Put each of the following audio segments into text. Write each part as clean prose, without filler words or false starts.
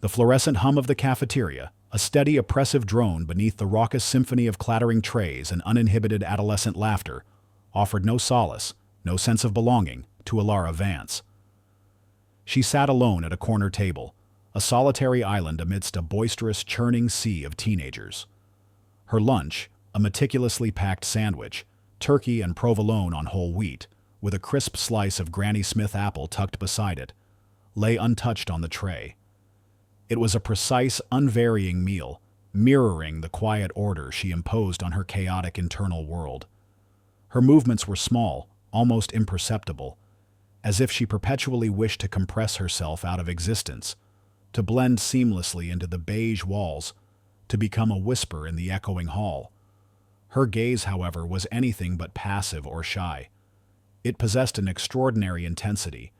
The fluorescent hum of the cafeteria, a steady, oppressive drone beneath the raucous symphony of clattering trays and uninhibited adolescent laughter, offered no solace, no sense of belonging to Alara Vance. She sat alone at a corner table, a solitary island amidst a boisterous, churning sea of teenagers. Her lunch, a meticulously packed sandwich, turkey and provolone on whole wheat, with a crisp slice of Granny Smith apple tucked beside it, lay untouched on the tray. It was a precise, unvarying meal, mirroring the quiet order she imposed on her chaotic internal world. Her movements were small, almost imperceptible, as if she perpetually wished to compress herself out of existence, to blend seamlessly into the beige walls, to become a whisper in the echoing hall. Her gaze, however, was anything but passive or shy. It possessed an extraordinary intensity,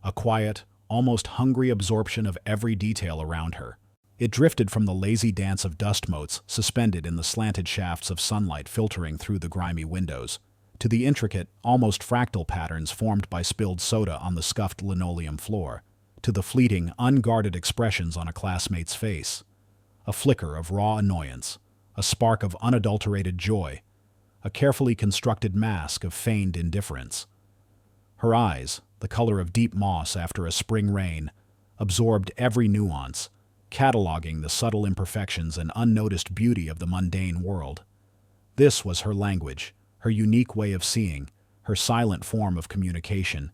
a quiet, almost hungry absorption of every detail around her. It drifted from the lazy dance of dust motes suspended in the slanted shafts of sunlight filtering through the grimy windows, to the intricate, almost fractal patterns formed by spilled soda on the scuffed linoleum floor, to the fleeting, unguarded expressions on a classmate's face. A flicker of raw annoyance, a spark of unadulterated joy, a carefully constructed mask of feigned indifference. Her eyes, the color of deep moss after a spring rain, absorbed every nuance, cataloging the subtle imperfections and unnoticed beauty of the mundane world. This was her language, her unique way of seeing, her silent form of communication,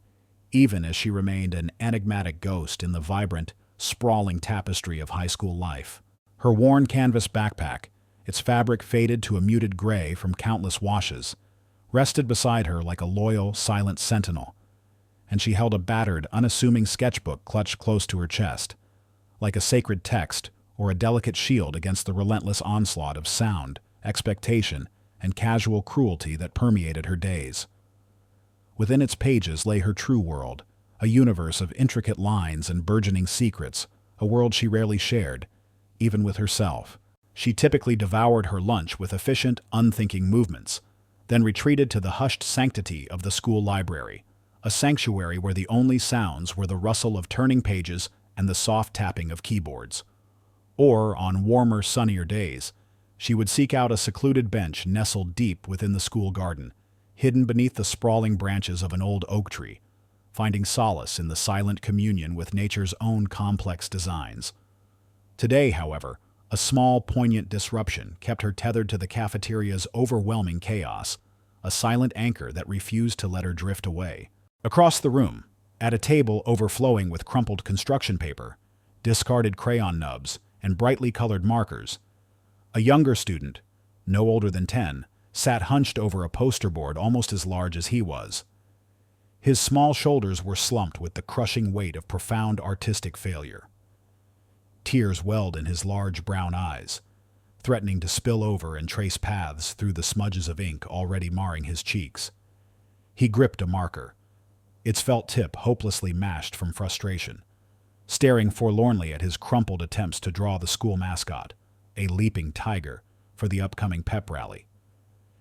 even as she remained an enigmatic ghost in the vibrant, sprawling tapestry of high school life. Her worn canvas backpack, its fabric faded to a muted gray from countless washes, rested beside her like a loyal, silent sentinel, and she held a battered, unassuming sketchbook clutched close to her chest, like a sacred text or a delicate shield against the relentless onslaught of sound, expectation, and casual cruelty that permeated her days. Within its pages lay her true world, a universe of intricate lines and burgeoning secrets, a world she rarely shared, even with herself. She typically devoured her lunch with efficient, unthinking movements, then retreated to the hushed sanctity of the school library, a sanctuary where the only sounds were the rustle of turning pages and the soft tapping of keyboards. Or, on warmer, sunnier days, she would seek out a secluded bench nestled deep within the school garden, hidden beneath the sprawling branches of an old oak tree, finding solace in the silent communion with nature's own complex designs. Today, however, a small, poignant disruption kept her tethered to the cafeteria's overwhelming chaos, a silent anchor that refused to let her drift away. Across the room, at a table overflowing with crumpled construction paper, discarded crayon nubs, and brightly colored markers, a younger student, no older than 10, sat hunched over a poster board almost as large as he was. His small shoulders were slumped with the crushing weight of profound artistic failure. Tears welled in his large brown eyes, threatening to spill over and trace paths through the smudges of ink already marring his cheeks. He gripped a marker, its felt tip hopelessly mashed from frustration, staring forlornly at his crumpled attempts to draw the school mascot, a leaping tiger, for the upcoming pep rally.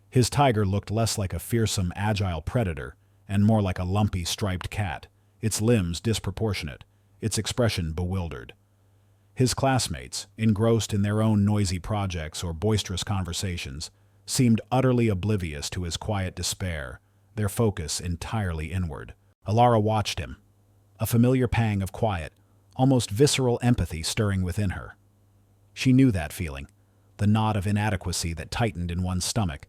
His tiger looked less like a fearsome, agile predator and more like a lumpy, striped cat, its limbs disproportionate, its expression bewildered. His classmates, engrossed in their own noisy projects or boisterous conversations, seemed utterly oblivious to his quiet despair, their focus entirely inward. Alara watched him, a familiar pang of quiet, almost visceral empathy stirring within her. She knew that feeling, the knot of inadequacy that tightened in one's stomach,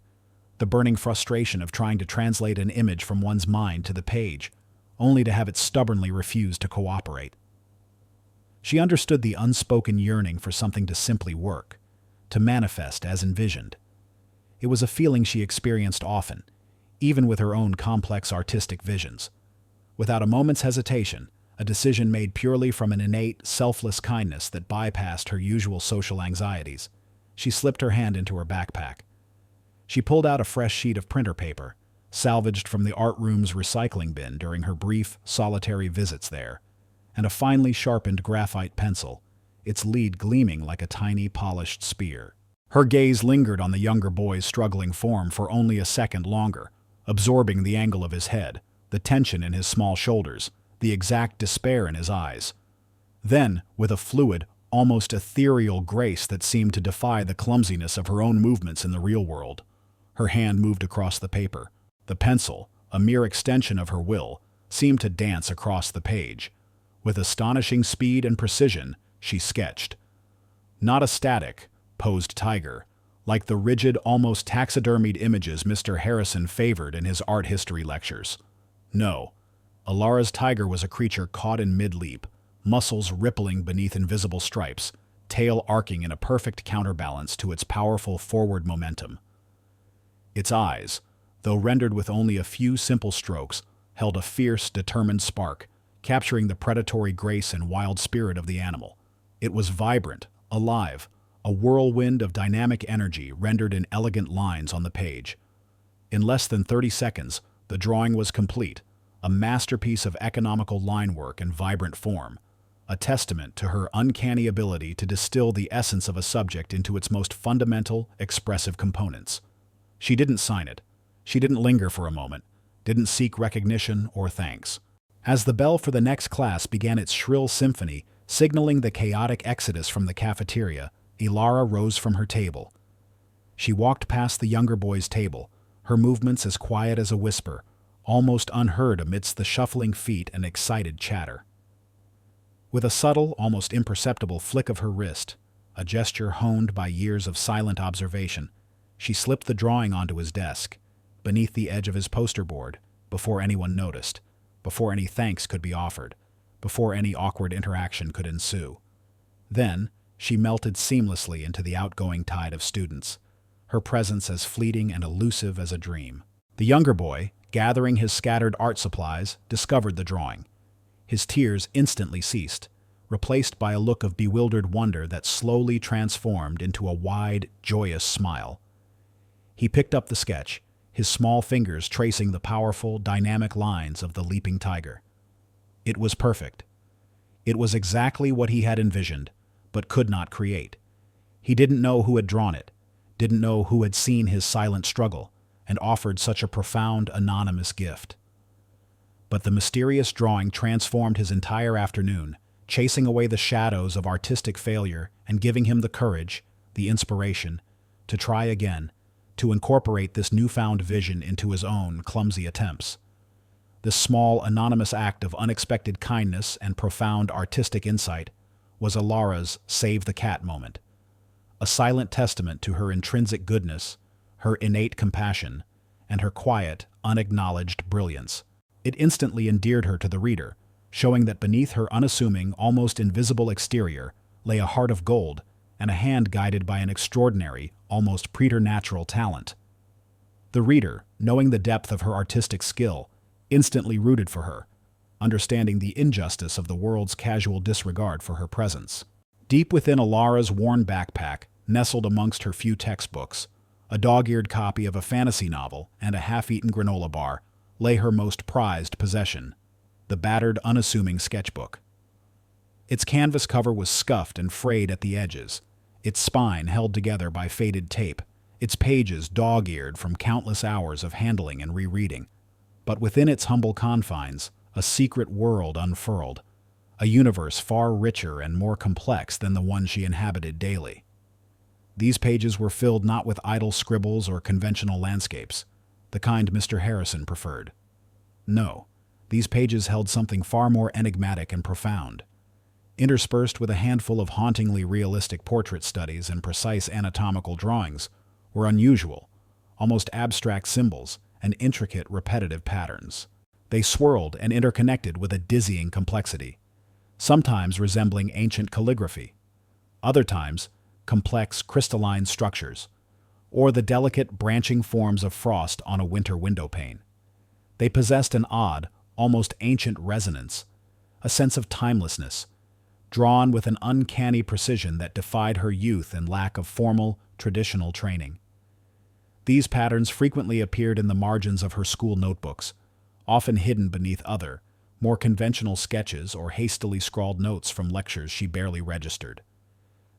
the burning frustration of trying to translate an image from one's mind to the page, only to have it stubbornly refuse to cooperate. She understood the unspoken yearning for something to simply work, to manifest as envisioned. It was a feeling she experienced often, even with her own complex artistic visions. Without a moment's hesitation, a decision made purely from an innate, selfless kindness that bypassed her usual social anxieties, she slipped her hand into her backpack. She pulled out a fresh sheet of printer paper, salvaged from the art room's recycling bin during her brief, solitary visits there, and a finely sharpened graphite pencil, its lead gleaming like a tiny, polished spear. Her gaze lingered on the younger boy's struggling form for only a second longer, absorbing the angle of his head, the tension in his small shoulders, the exact despair in his eyes. Then, with a fluid, almost ethereal grace that seemed to defy the clumsiness of her own movements in the real world. Her hand moved across the paper. The pencil, a mere extension of her will, seemed to dance across the page. With astonishing speed and precision, she sketched. Not a static, posed tiger, like the rigid, almost taxidermied images Mr. Harrison favored in his art history lectures. No, Alara's tiger was a creature caught in mid-leap, muscles rippling beneath invisible stripes, tail arcing in a perfect counterbalance to its powerful forward momentum. Its eyes, though rendered with only a few simple strokes, held a fierce, determined spark, capturing the predatory grace and wild spirit of the animal. It was vibrant, alive, a whirlwind of dynamic energy rendered in elegant lines on the page. In less than 30 seconds, the drawing was complete, a masterpiece of economical line work and vibrant form, a testament to her uncanny ability to distill the essence of a subject into its most fundamental, expressive components. She didn't sign it. She didn't linger for a moment, didn't seek recognition or thanks. As the bell for the next class began its shrill symphony, signaling the chaotic exodus from the cafeteria, Ilara rose from her table. She walked past the younger boy's table, her movements as quiet as a whisper, almost unheard amidst the shuffling feet and excited chatter. With a subtle, almost imperceptible flick of her wrist, a gesture honed by years of silent observation, she slipped the drawing onto his desk, beneath the edge of his poster board, before anyone noticed, before any thanks could be offered, before any awkward interaction could ensue. Then, she melted seamlessly into the outgoing tide of students, her presence as fleeting and elusive as a dream. The younger boy, gathering his scattered art supplies, discovered the drawing. His tears instantly ceased, replaced by a look of bewildered wonder that slowly transformed into a wide, joyous smile. He picked up the sketch, his small fingers tracing the powerful, dynamic lines of the leaping tiger. It was perfect. It was exactly what he had envisioned, but could not create. He didn't know who had drawn it, didn't know who had seen his silent struggle, and offered such a profound, anonymous gift. But the mysterious drawing transformed his entire afternoon, chasing away the shadows of artistic failure and giving him the courage, the inspiration, to try again, to incorporate this newfound vision into his own clumsy attempts. This small, anonymous act of unexpected kindness and profound artistic insight was Alara's save the cat moment, a silent testament to her intrinsic goodness, her innate compassion, and her quiet, unacknowledged brilliance. It instantly endeared her to the reader, showing that beneath her unassuming, almost invisible exterior lay a heart of gold and a hand guided by an extraordinary, almost preternatural talent. The reader, knowing the depth of her artistic skill, instantly rooted for her, understanding the injustice of the world's casual disregard for her presence. Deep within Alara's worn backpack, nestled amongst her few textbooks, a dog-eared copy of a fantasy novel and a half-eaten granola bar, lay her most prized possession, the battered, unassuming sketchbook. Its canvas cover was scuffed and frayed at the edges, its spine held together by faded tape, its pages dog-eared from countless hours of handling and rereading. But within its humble confines, a secret world unfurled, a universe far richer and more complex than the one she inhabited daily. These pages were filled not with idle scribbles or conventional landscapes, the kind Mr. Harrison preferred. No, these pages held something far more enigmatic and profound. Interspersed with a handful of hauntingly realistic portrait studies and precise anatomical drawings were unusual, almost abstract symbols and intricate repetitive patterns. They swirled and interconnected with a dizzying complexity, sometimes resembling ancient calligraphy, other times complex crystalline structures, or the delicate branching forms of frost on a winter windowpane. They possessed an odd, almost ancient resonance, a sense of timelessness, drawn with an uncanny precision that defied her youth and lack of formal, traditional training. These patterns frequently appeared in the margins of her school notebooks, often hidden beneath other, more conventional sketches or hastily scrawled notes from lectures she barely registered.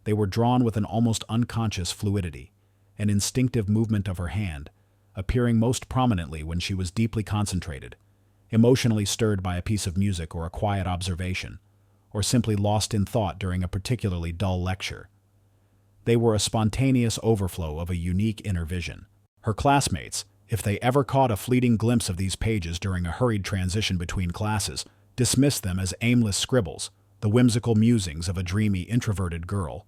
They were drawn with an almost unconscious fluidity, an instinctive movement of her hand, appearing most prominently when she was deeply concentrated, emotionally stirred by a piece of music or a quiet observation, or simply lost in thought during a particularly dull lecture. They were a spontaneous overflow of a unique inner vision. Her classmates, if they ever caught a fleeting glimpse of these pages during a hurried transition between classes, dismissed them as aimless scribbles, the whimsical musings of a dreamy, introverted girl.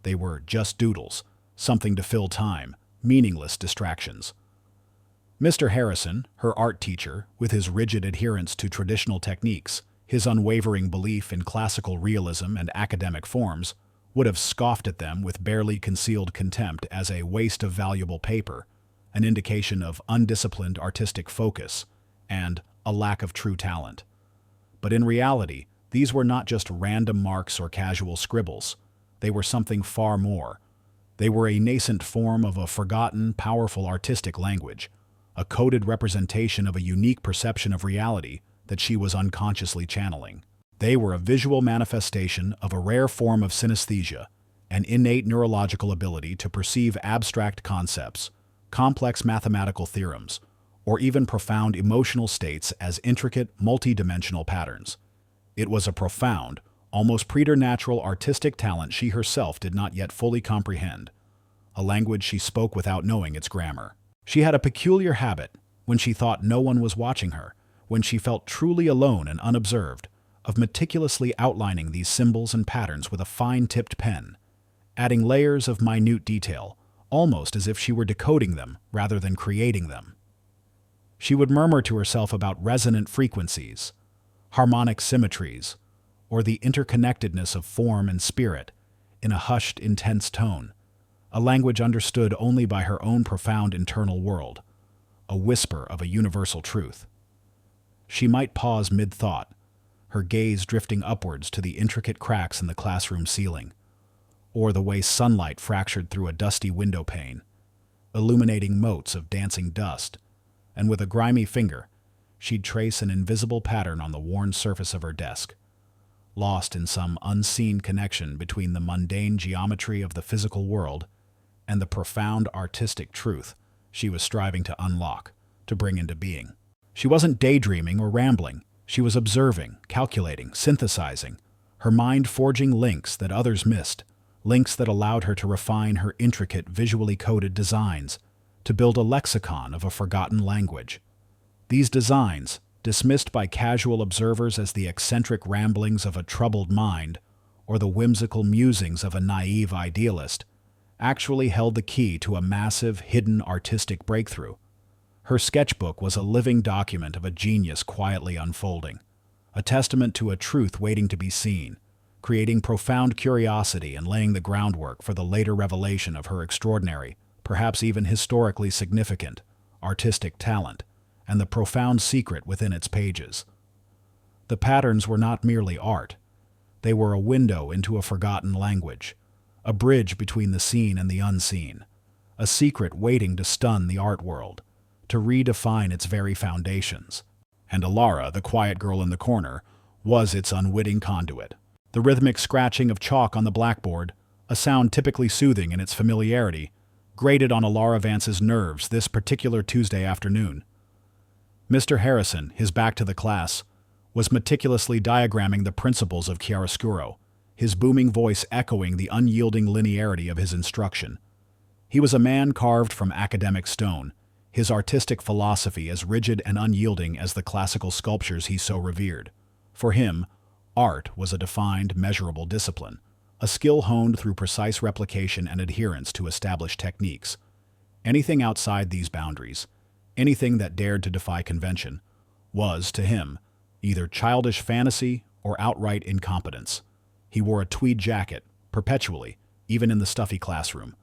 They were just doodles, something to fill time, meaningless distractions. Mr. Harrison, her art teacher, with his rigid adherence to traditional techniques, his unwavering belief in classical realism and academic forms, would have scoffed at them with barely concealed contempt as a waste of valuable paper, an indication of undisciplined artistic focus, and a lack of true talent. But in reality, these were not just random marks or casual scribbles. They were something far more. They were a nascent form of a forgotten, powerful artistic language, a coded representation of a unique perception of reality that she was unconsciously channeling. They were a visual manifestation of a rare form of synesthesia, an innate neurological ability to perceive abstract concepts, complex mathematical theorems, or even profound emotional states as intricate, multidimensional patterns. It was a profound, almost preternatural artistic talent she herself did not yet fully comprehend, a language she spoke without knowing its grammar. She had a peculiar habit, when she thought no one was watching her, when she felt truly alone and unobserved, of meticulously outlining these symbols and patterns with a fine-tipped pen, adding layers of minute detail, almost as if she were decoding them rather than creating them. She would murmur to herself about resonant frequencies, harmonic symmetries, or the interconnectedness of form and spirit in a hushed, intense tone, a language understood only by her own profound internal world, a whisper of a universal truth. She might pause mid-thought, her gaze drifting upwards to the intricate cracks in the classroom ceiling, or the way sunlight fractured through a dusty window pane, illuminating motes of dancing dust, and with a grimy finger, she'd trace an invisible pattern on the worn surface of her desk, lost in some unseen connection between the mundane geometry of the physical world and the profound artistic truth she was striving to unlock, to bring into being. She wasn't daydreaming or rambling. She was observing, calculating, synthesizing, her mind forging links that others missed, links that allowed her to refine her intricate, visually coded designs, to build a lexicon of a forgotten language. These designs, dismissed by casual observers as the eccentric ramblings of a troubled mind or the whimsical musings of a naive idealist, actually held the key to a massive, hidden artistic breakthrough. Her sketchbook was a living document of a genius quietly unfolding, a testament to a truth waiting to be seen, creating profound curiosity and laying the groundwork for the later revelation of her extraordinary, perhaps even historically significant, artistic talent, and the profound secret within its pages. The patterns were not merely art. They were a window into a forgotten language, a bridge between the seen and the unseen, a secret waiting to stun the art world, to redefine its very foundations. And Alara, the quiet girl in the corner, was its unwitting conduit. The rhythmic scratching of chalk on the blackboard, a sound typically soothing in its familiarity, grated on Alara Vance's nerves this particular Tuesday afternoon. Mr. Harrison, his back to the class, was meticulously diagramming the principles of chiaroscuro, his booming voice echoing the unyielding linearity of his instruction. He was a man carved from academic stone, his artistic philosophy as rigid and unyielding as the classical sculptures he so revered. For him, art was a defined, measurable discipline, a skill honed through precise replication and adherence to established techniques. Anything outside these boundaries, anything that dared to defy convention, was, to him, either childish fantasy or outright incompetence. He wore a tweed jacket, perpetually, even in the stuffy classroom,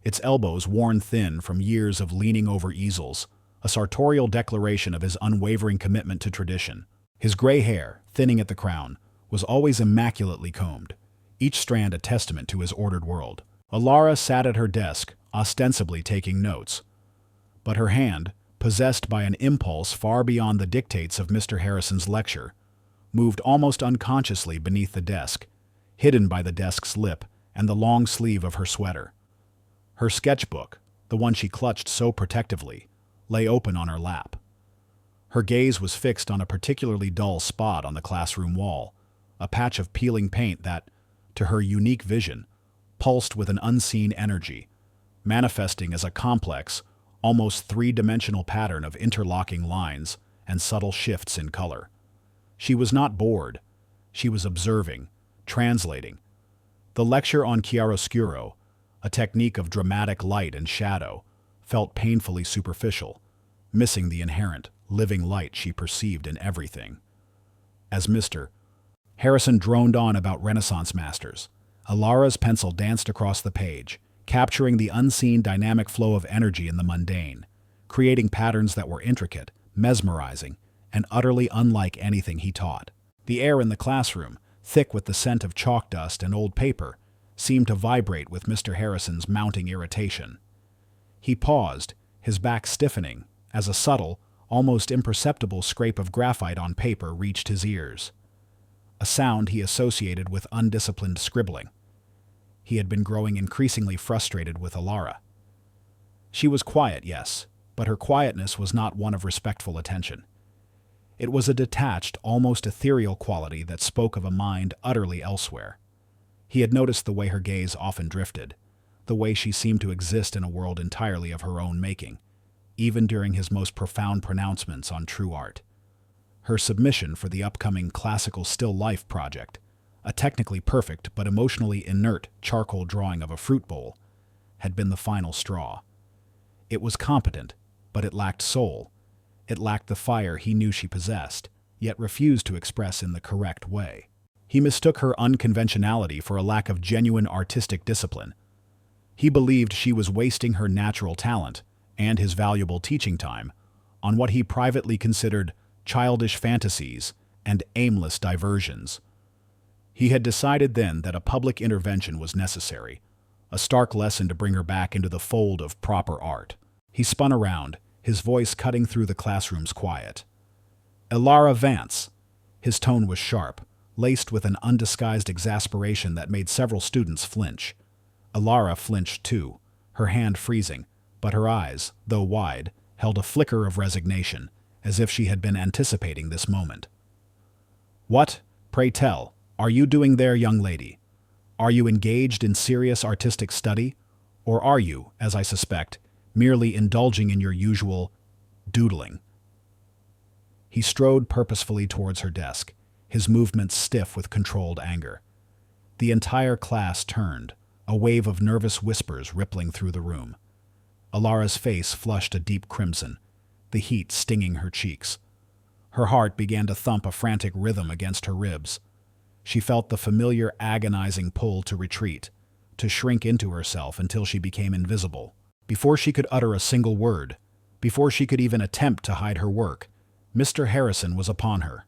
its elbows worn thin from years of leaning over easels, a sartorial declaration of his unwavering commitment to tradition. His gray hair, thinning at the crown, was always immaculately combed, each strand a testament to his ordered world. Alara sat at her desk, ostensibly taking notes, but her hand, possessed by an impulse far beyond the dictates of Mr. Harrison's lecture, moved almost unconsciously beneath the desk, hidden by the desk's lip and the long sleeve of her sweater. Her sketchbook, the one she clutched so protectively, lay open on her lap. Her gaze was fixed on a particularly dull spot on the classroom wall, a patch of peeling paint that, to her unique vision, pulsed with an unseen energy, manifesting as a complex, almost three-dimensional pattern of interlocking lines and subtle shifts in color. She was not bored. She was observing, translating. The lecture on chiaroscuro, a technique of dramatic light and shadow, felt painfully superficial, missing the inherent, living light she perceived in everything. As Mr. Harrison droned on about Renaissance masters, Alara's pencil danced across the page, capturing the unseen dynamic flow of energy in the mundane, creating patterns that were intricate, mesmerizing, and utterly unlike anything he taught. The air in the classroom, thick with the scent of chalk dust and old paper, seemed to vibrate with Mr. Harrison's mounting irritation. He paused, his back stiffening, as a subtle, almost imperceptible scrape of graphite on paper reached his ears. A sound he associated with undisciplined scribbling. He had been growing increasingly frustrated with Alara. She was quiet, yes, but her quietness was not one of respectful attention. It was a detached, almost ethereal quality that spoke of a mind utterly elsewhere. He had noticed the way her gaze often drifted, the way she seemed to exist in a world entirely of her own making, even during his most profound pronouncements on true art. Her submission for the upcoming classical still life project, a technically perfect but emotionally inert charcoal drawing of a fruit bowl, had been the final straw. It was competent, but it lacked soul. It lacked the fire he knew she possessed, yet refused to express in the correct way. He mistook her unconventionality for a lack of genuine artistic discipline. He believed she was wasting her natural talent, and his valuable teaching time, on what he privately considered childish fantasies and aimless diversions. He had decided then that a public intervention was necessary, a stark lesson to bring her back into the fold of proper art. He spun around, his voice cutting through the classroom's quiet. "Alara Vance." His tone was sharp, laced with an undisguised exasperation that made several students flinch. Alara flinched too, her hand freezing, but her eyes, though wide, held a flicker of resignation, as if she had been anticipating this moment. "What, pray tell, are you doing there, young lady? Are you engaged in serious artistic study? Or are you, as I suspect, merely indulging in your usual doodling?" He strode purposefully towards her desk, his movements stiff with controlled anger. The entire class turned, a wave of nervous whispers rippling through the room. Alara's face flushed a deep crimson, the heat stinging her cheeks. Her heart began to thump a frantic rhythm against her ribs. She felt the familiar agonizing pull to retreat, to shrink into herself until she became invisible. Before she could utter a single word, before she could even attempt to hide her work, Mr. Harrison was upon her.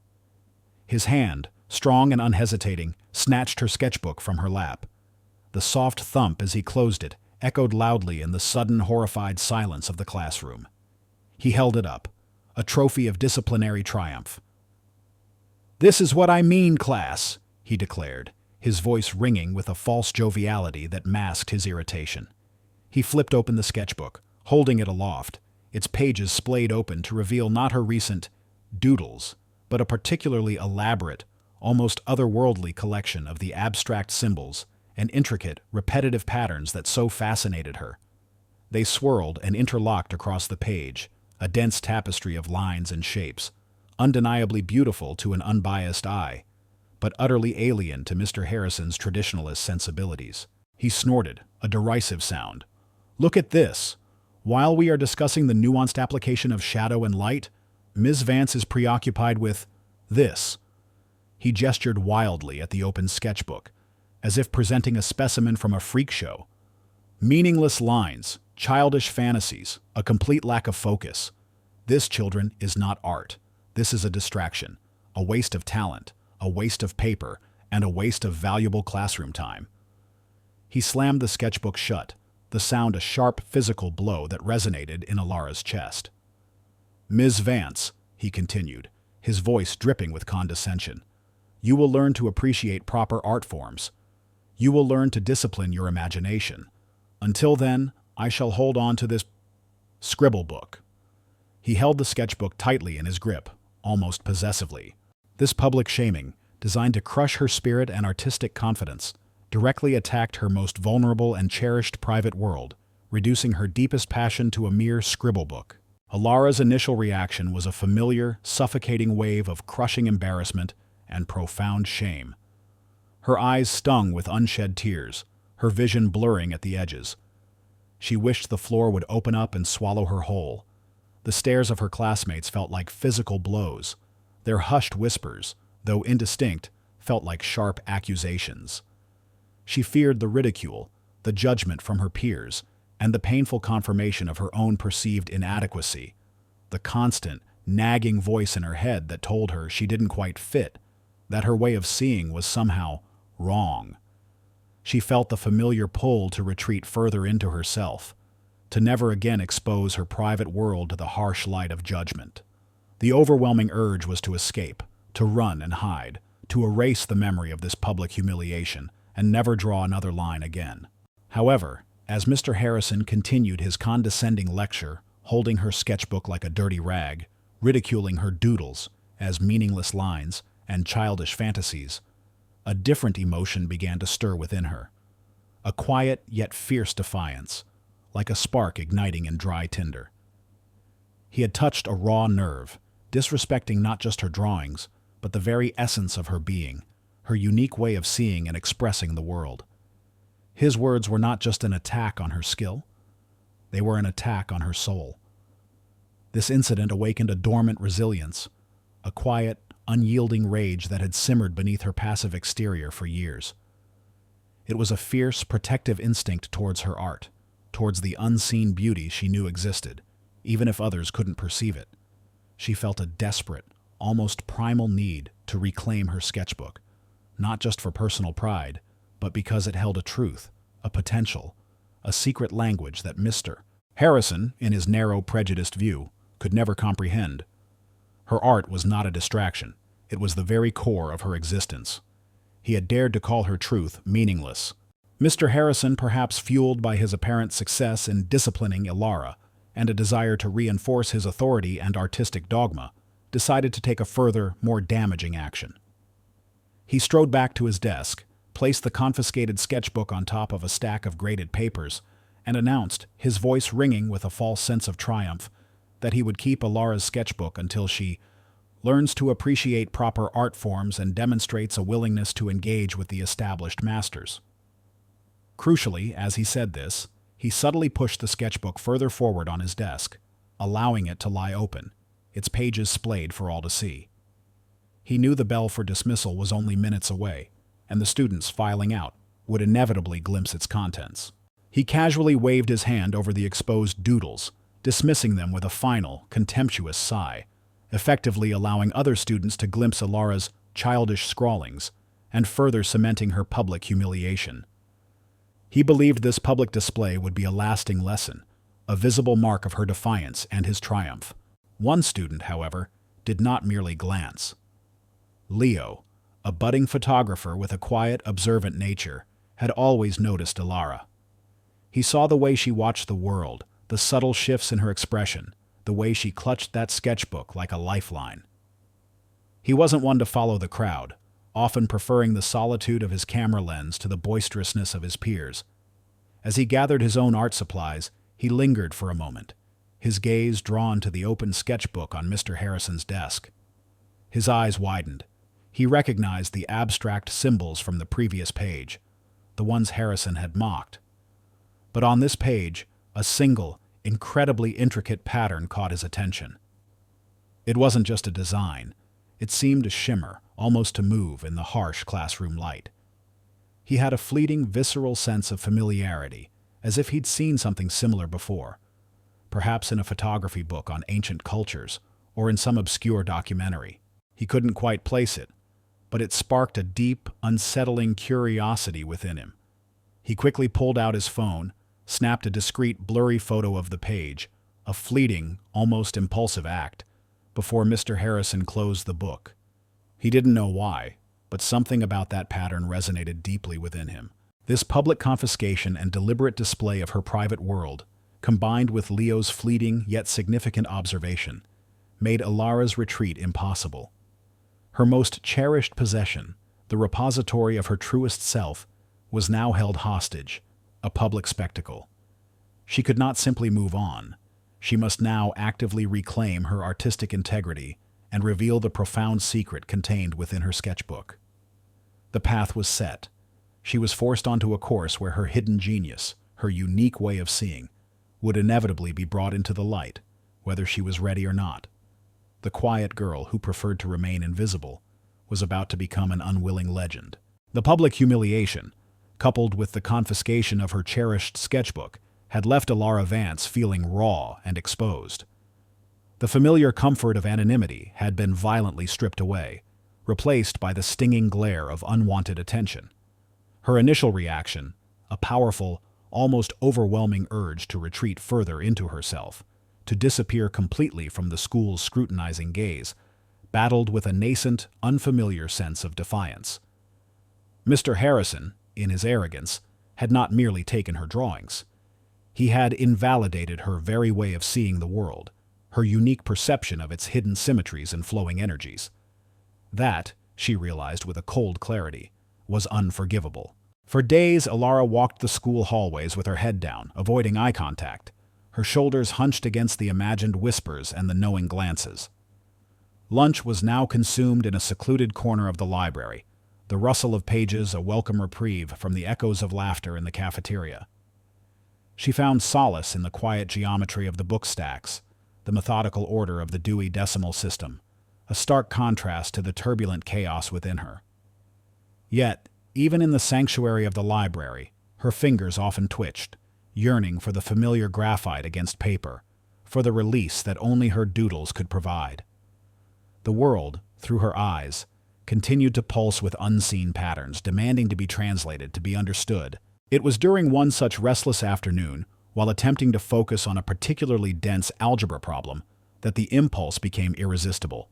His hand, strong and unhesitating, snatched her sketchbook from her lap. The soft thump as he closed it echoed loudly in the sudden horrified silence of the classroom. He held it up, a trophy of disciplinary triumph. "This is what I mean, class," he declared, his voice ringing with a false joviality that masked his irritation. He flipped open the sketchbook, holding it aloft, its pages splayed open to reveal not her recent Doodles, but a particularly elaborate, almost otherworldly collection of the abstract symbols and intricate, repetitive patterns that so fascinated her. They swirled and interlocked across the page, a dense tapestry of lines and shapes, undeniably beautiful to an unbiased eye, but utterly alien to Mr. Harrison's traditionalist sensibilities. He snorted, a derisive sound. "Look at this! While we are discussing the nuanced application of shadow and light, Ms. Vance is preoccupied with this." He gestured wildly at the open sketchbook, as if presenting a specimen from a freak show. "Meaningless lines, childish fantasies, a complete lack of focus. This, children, is not art. This is a distraction, a waste of talent, a waste of paper, and a waste of valuable classroom time." He slammed the sketchbook shut, the sound a sharp physical blow that resonated in Alara's chest. "Ms. Vance," he continued, his voice dripping with condescension, "you will learn to appreciate proper art forms. You will learn to discipline your imagination. Until then, I shall hold on to this scribble book." He held the sketchbook tightly in his grip, almost possessively. This public shaming, designed to crush her spirit and artistic confidence, directly attacked her most vulnerable and cherished private world, reducing her deepest passion to a mere scribble book. Alara's initial reaction was a familiar, suffocating wave of crushing embarrassment and profound shame. Her eyes stung with unshed tears, her vision blurring at the edges. She wished the floor would open up and swallow her whole. The stares of her classmates felt like physical blows. Their hushed whispers, though indistinct, felt like sharp accusations. She feared the ridicule, the judgment from her peers, and the painful confirmation of her own perceived inadequacy, the constant, nagging voice in her head that told her she didn't quite fit, that her way of seeing was somehow wrong. She felt the familiar pull to retreat further into herself, to never again expose her private world to the harsh light of judgment. The overwhelming urge was to escape, to run and hide, to erase the memory of this public humiliation and never draw another line again. However, as Mr. Harrison continued his condescending lecture, holding her sketchbook like a dirty rag, ridiculing her doodles as meaningless lines and childish fantasies, a different emotion began to stir within her. A quiet yet fierce defiance, like a spark igniting in dry tinder. He had touched a raw nerve, disrespecting not just her drawings, but the very essence of her being, her unique way of seeing and expressing the world. His words were not just an attack on her skill, they were an attack on her soul. This incident awakened a dormant resilience, a quiet, unyielding rage that had simmered beneath her passive exterior for years. It was a fierce, protective instinct towards her art, towards the unseen beauty she knew existed, even if others couldn't perceive it. She felt a desperate, almost primal need to reclaim her sketchbook, not just for personal pride, but because it held a truth, a potential, a secret language that Mr. Harrison, in his narrow, prejudiced view, could never comprehend. Her art was not a distraction. It was the very core of her existence. He had dared to call her truth meaningless. Mr. Harrison, perhaps fueled by his apparent success in disciplining Alara and a desire to reinforce his authority and artistic dogma, decided to take a further, more damaging action. He strode back to his desk, placed the confiscated sketchbook on top of a stack of graded papers, and announced, his voice ringing with a false sense of triumph, that he would keep Alara's sketchbook until she learns to appreciate proper art forms and demonstrates a willingness to engage with the established masters. Crucially, as he said this, he subtly pushed the sketchbook further forward on his desk, allowing it to lie open, its pages splayed for all to see. He knew the bell for dismissal was only minutes away, and the students filing out would inevitably glimpse its contents. He casually waved his hand over the exposed doodles, dismissing them with a final, contemptuous sigh, effectively allowing other students to glimpse Alara's childish scrawlings and further cementing her public humiliation. He believed this public display would be a lasting lesson, a visible mark of her defiance and his triumph. One student, however, did not merely glance. Leo, a budding photographer with a quiet, observant nature, had always noticed Alara. He saw the way she watched the world, the subtle shifts in her expression, the way she clutched that sketchbook like a lifeline. He wasn't one to follow the crowd, often preferring the solitude of his camera lens to the boisterousness of his peers. As he gathered his own art supplies, he lingered for a moment, his gaze drawn to the open sketchbook on Mr. Harrison's desk. His eyes widened. He recognized the abstract symbols from the previous page, the ones Harrison had mocked. But on this page, a single, incredibly intricate pattern caught his attention. It wasn't just a design. It seemed to shimmer, almost to move in the harsh classroom light. He had a fleeting, visceral sense of familiarity, as if he'd seen something similar before, perhaps in a photography book on ancient cultures or in some obscure documentary. He couldn't quite place it, but it sparked a deep, unsettling curiosity within him. He quickly pulled out his phone, snapped a discreet, blurry photo of the page, a fleeting, almost impulsive act, before Mr. Harrison closed the book. He didn't know why, but something about that pattern resonated deeply within him. This public confiscation and deliberate display of her private world, combined with Leo's fleeting yet significant observation, made Alara's retreat impossible. Her most cherished possession, the repository of her truest self, was now held hostage, a public spectacle. She could not simply move on. She must now actively reclaim her artistic integrity and reveal the profound secret contained within her sketchbook. The path was set. She was forced onto a course where her hidden genius, her unique way of seeing, would inevitably be brought into the light, whether she was ready or not. The quiet girl who preferred to remain invisible was about to become an unwilling legend. The public humiliation, coupled with the confiscation of her cherished sketchbook, had left Alara Vance feeling raw and exposed. The familiar comfort of anonymity had been violently stripped away, replaced by the stinging glare of unwanted attention. Her initial reaction, a powerful, almost overwhelming urge to retreat further into herself, to disappear completely from the school's scrutinizing gaze, battled with a nascent, unfamiliar sense of defiance. Mr. Harrison, in his arrogance, had not merely taken her drawings. He had invalidated her very way of seeing the world, her unique perception of its hidden symmetries and flowing energies. That, she realized with a cold clarity, was unforgivable. For days, Alara walked the school hallways with her head down, avoiding eye contact, her shoulders hunched against the imagined whispers and the knowing glances. Lunch was now consumed in a secluded corner of the library, the rustle of pages a welcome reprieve from the echoes of laughter in the cafeteria. She found solace in the quiet geometry of the book stacks, the methodical order of the Dewey Decimal System, a stark contrast to the turbulent chaos within her. Yet, even in the sanctuary of the library, her fingers often twitched, yearning for the familiar graphite against paper, for the release that only her doodles could provide. The world, through her eyes, continued to pulse with unseen patterns, demanding to be translated, to be understood. It was during one such restless afternoon, while attempting to focus on a particularly dense algebra problem, that the impulse became irresistible.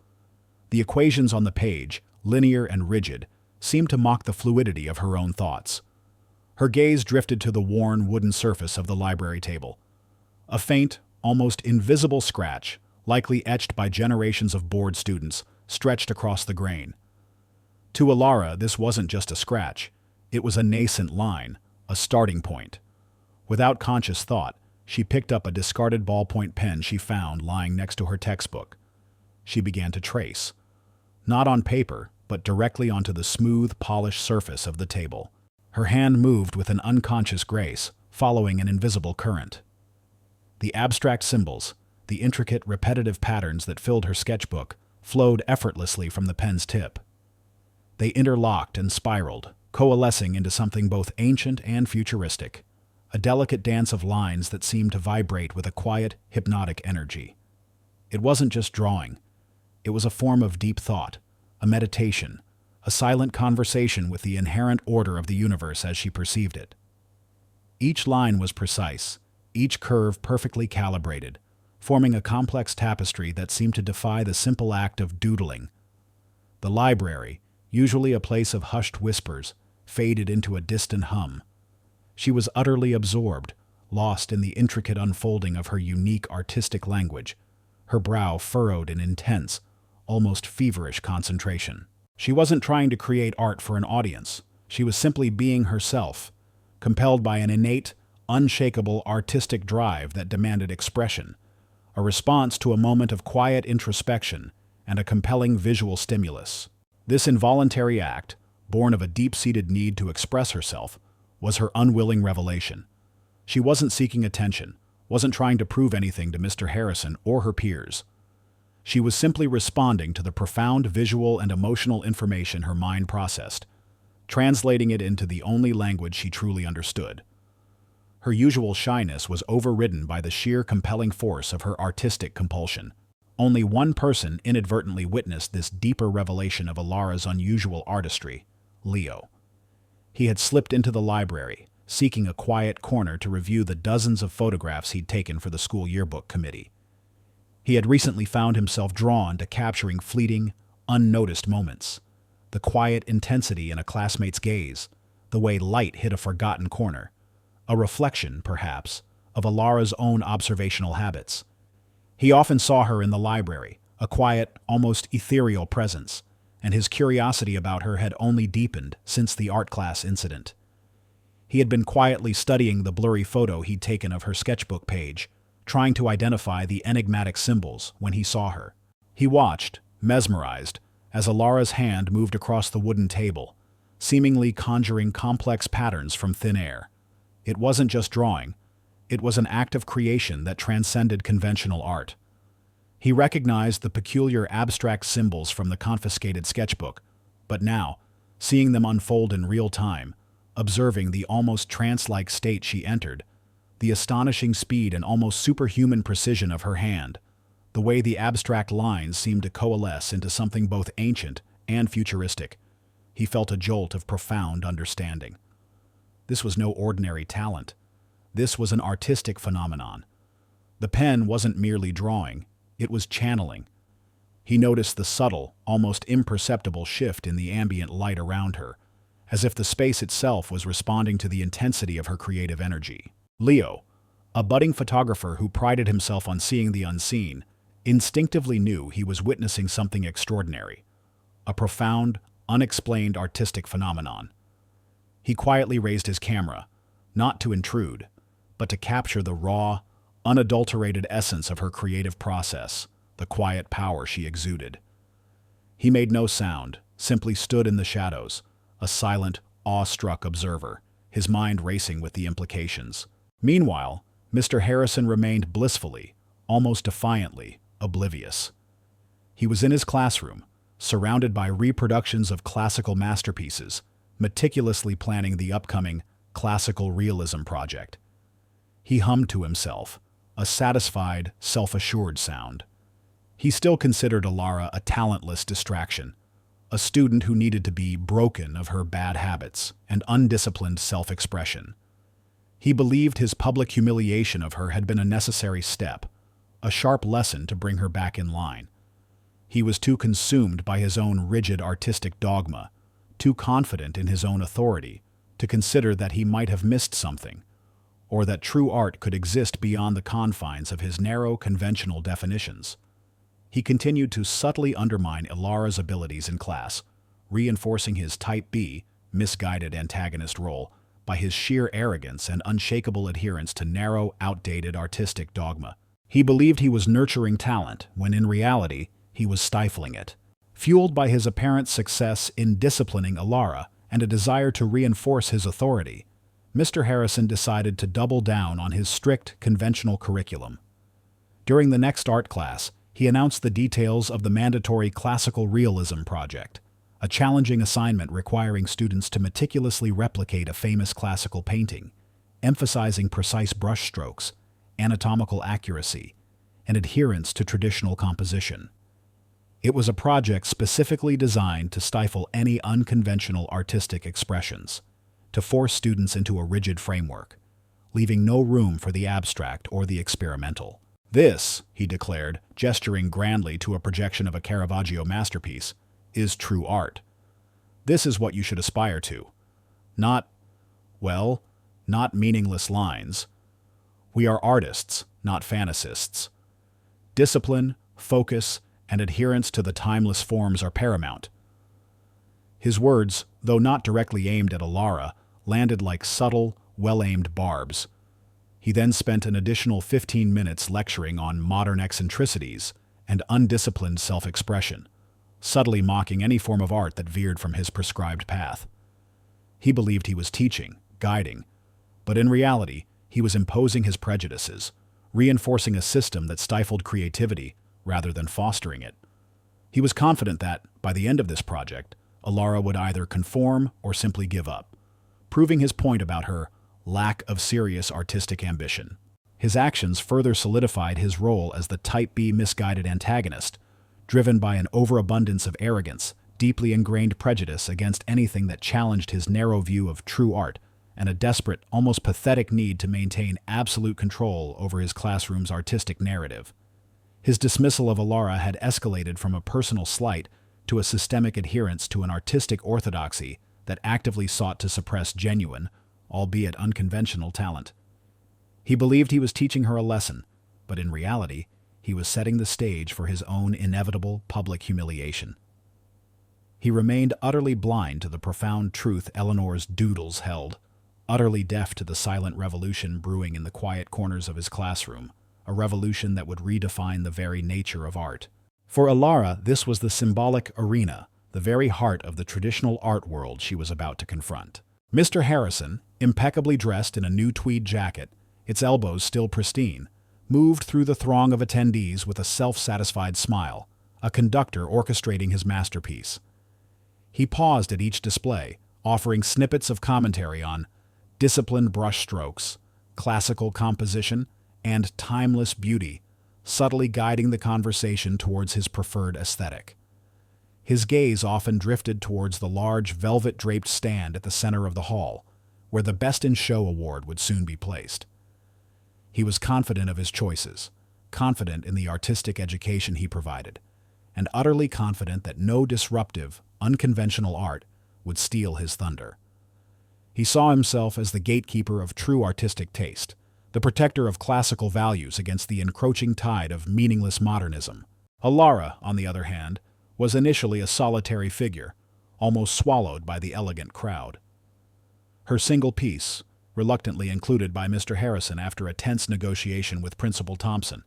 The equations on the page, linear and rigid, seemed to mock the fluidity of her own thoughts. Her gaze drifted to the worn wooden surface of the library table. A faint, almost invisible scratch, likely etched by generations of bored students, stretched across the grain. To Alara, this wasn't just a scratch. It was a nascent line, a starting point. Without conscious thought, she picked up a discarded ballpoint pen she found lying next to her textbook. She began to trace, not on paper, but directly onto the smooth, polished surface of the table. Her hand moved with an unconscious grace, following an invisible current. The abstract symbols, the intricate, repetitive patterns that filled her sketchbook, flowed effortlessly from the pen's tip. They interlocked and spiraled, coalescing into something both ancient and futuristic, a delicate dance of lines that seemed to vibrate with a quiet, hypnotic energy. It wasn't just drawing. It was a form of deep thought, a meditation, a silent conversation with the inherent order of the universe as she perceived it. Each line was precise, each curve perfectly calibrated, forming a complex tapestry that seemed to defy the simple act of doodling. The library, usually a place of hushed whispers, faded into a distant hum. She was utterly absorbed, lost in the intricate unfolding of her unique artistic language, her brow furrowed in intense, almost feverish concentration. She wasn't trying to create art for an audience. She was simply being herself, compelled by an innate, unshakable artistic drive that demanded expression, a response to a moment of quiet introspection and a compelling visual stimulus. This involuntary act, born of a deep-seated need to express herself, was her unwilling revelation. She wasn't seeking attention, wasn't trying to prove anything to Mr. Harrison or her peers. She was simply responding to the profound visual and emotional information her mind processed, translating it into the only language she truly understood. Her usual shyness was overridden by the sheer compelling force of her artistic compulsion. Only one person inadvertently witnessed this deeper revelation of Alara's unusual artistry, Leo. He had slipped into the library, seeking a quiet corner to review the dozens of photographs he'd taken for the school yearbook committee. He had recently found himself drawn to capturing fleeting, unnoticed moments, the quiet intensity in a classmate's gaze, the way light hit a forgotten corner, a reflection, perhaps, of Alara's own observational habits. He often saw her in the library, a quiet, almost ethereal presence, and his curiosity about her had only deepened since the art class incident. He had been quietly studying the blurry photo he'd taken of her sketchbook page, trying to identify the enigmatic symbols when he saw her. He watched, mesmerized, as Alara's hand moved across the wooden table, seemingly conjuring complex patterns from thin air. It wasn't just drawing, it was an act of creation that transcended conventional art. He recognized the peculiar abstract symbols from the confiscated sketchbook, but now, seeing them unfold in real time, observing the almost trance-like state she entered, the astonishing speed and almost superhuman precision of her hand, the way the abstract lines seemed to coalesce into something both ancient and futuristic, he felt a jolt of profound understanding. This was no ordinary talent. This was an artistic phenomenon. The pen wasn't merely drawing, it was channeling. He noticed the subtle, almost imperceptible shift in the ambient light around her, as if the space itself was responding to the intensity of her creative energy. Leo, a budding photographer who prided himself on seeing the unseen, instinctively knew he was witnessing something extraordinary, a profound, unexplained artistic phenomenon. He quietly raised his camera, not to intrude, but to capture the raw, unadulterated essence of her creative process, the quiet power she exuded. He made no sound, simply stood in the shadows, a silent, awe-struck observer, his mind racing with the implications. Meanwhile, Mr. Harrison remained blissfully, almost defiantly, oblivious. He was in his classroom, surrounded by reproductions of classical masterpieces, meticulously planning the upcoming classical realism project. He hummed to himself, a satisfied, self-assured sound. He still considered Alara a talentless distraction, a student who needed to be broken of her bad habits and undisciplined self-expression. He believed his public humiliation of her had been a necessary step, a sharp lesson to bring her back in line. He was too consumed by his own rigid artistic dogma, too confident in his own authority, to consider that he might have missed something, or that true art could exist beyond the confines of his narrow, conventional definitions. He continued to subtly undermine Alara's abilities in class, reinforcing his Type B, misguided antagonist role by his sheer arrogance and unshakable adherence to narrow, outdated artistic dogma. He believed he was nurturing talent, when in reality, he was stifling it. Fueled by his apparent success in disciplining Alara and a desire to reinforce his authority, Mr. Harrison decided to double down on his strict, conventional curriculum. During the next art class, he announced the details of the mandatory classical realism project, a challenging assignment requiring students to meticulously replicate a famous classical painting, emphasizing precise brushstrokes, anatomical accuracy, and adherence to traditional composition. It was a project specifically designed to stifle any unconventional artistic expressions, to force students into a rigid framework, leaving no room for the abstract or the experimental. This, he declared, gesturing grandly to a projection of a Caravaggio masterpiece, is true art. This is what you should aspire to. Not meaningless lines. We are artists, not fantasists. Discipline, focus, and adherence to the timeless forms are paramount. His words, though not directly aimed at Alara, landed like subtle, well-aimed barbs. He then spent an additional 15 minutes lecturing on modern eccentricities and undisciplined self-expression, subtly mocking any form of art that veered from his prescribed path. He believed he was teaching, guiding, but in reality, he was imposing his prejudices, reinforcing a system that stifled creativity rather than fostering it. He was confident that, by the end of this project, Alara would either conform or simply give up, proving his point about her lack of serious artistic ambition. His actions further solidified his role as the Type B misguided antagonist, driven by an overabundance of arrogance, deeply ingrained prejudice against anything that challenged his narrow view of true art, and a desperate, almost pathetic need to maintain absolute control over his classroom's artistic narrative. His dismissal of Alara had escalated from a personal slight to a systemic adherence to an artistic orthodoxy that actively sought to suppress genuine, albeit unconventional, talent. He believed he was teaching her a lesson, but in reality, he was setting the stage for his own inevitable public humiliation. He remained utterly blind to the profound truth Eleanor's Doodles held, utterly deaf to the silent revolution brewing in the quiet corners of his classroom, a revolution that would redefine the very nature of art. For Alara, this was the symbolic arena, the very heart of the traditional art world she was about to confront. Mr. Harrison, impeccably dressed in a new tweed jacket, its elbows still pristine, moved through the throng of attendees with a self-satisfied smile, a conductor orchestrating his masterpiece. He paused at each display, offering snippets of commentary on disciplined brushstrokes, classical composition, and timeless beauty, subtly guiding the conversation towards his preferred aesthetic. His gaze often drifted towards the large velvet-draped stand at the center of the hall, where the Best in Show award would soon be placed. He was confident of his choices, confident in the artistic education he provided, and utterly confident that no disruptive, unconventional art would steal his thunder. He saw himself as the gatekeeper of true artistic taste, the protector of classical values against the encroaching tide of meaningless modernism. Alara, on the other hand, was initially a solitary figure, almost swallowed by the elegant crowd. Her single piece, reluctantly included by Mr. Harrison after a tense negotiation with Principal Thompson,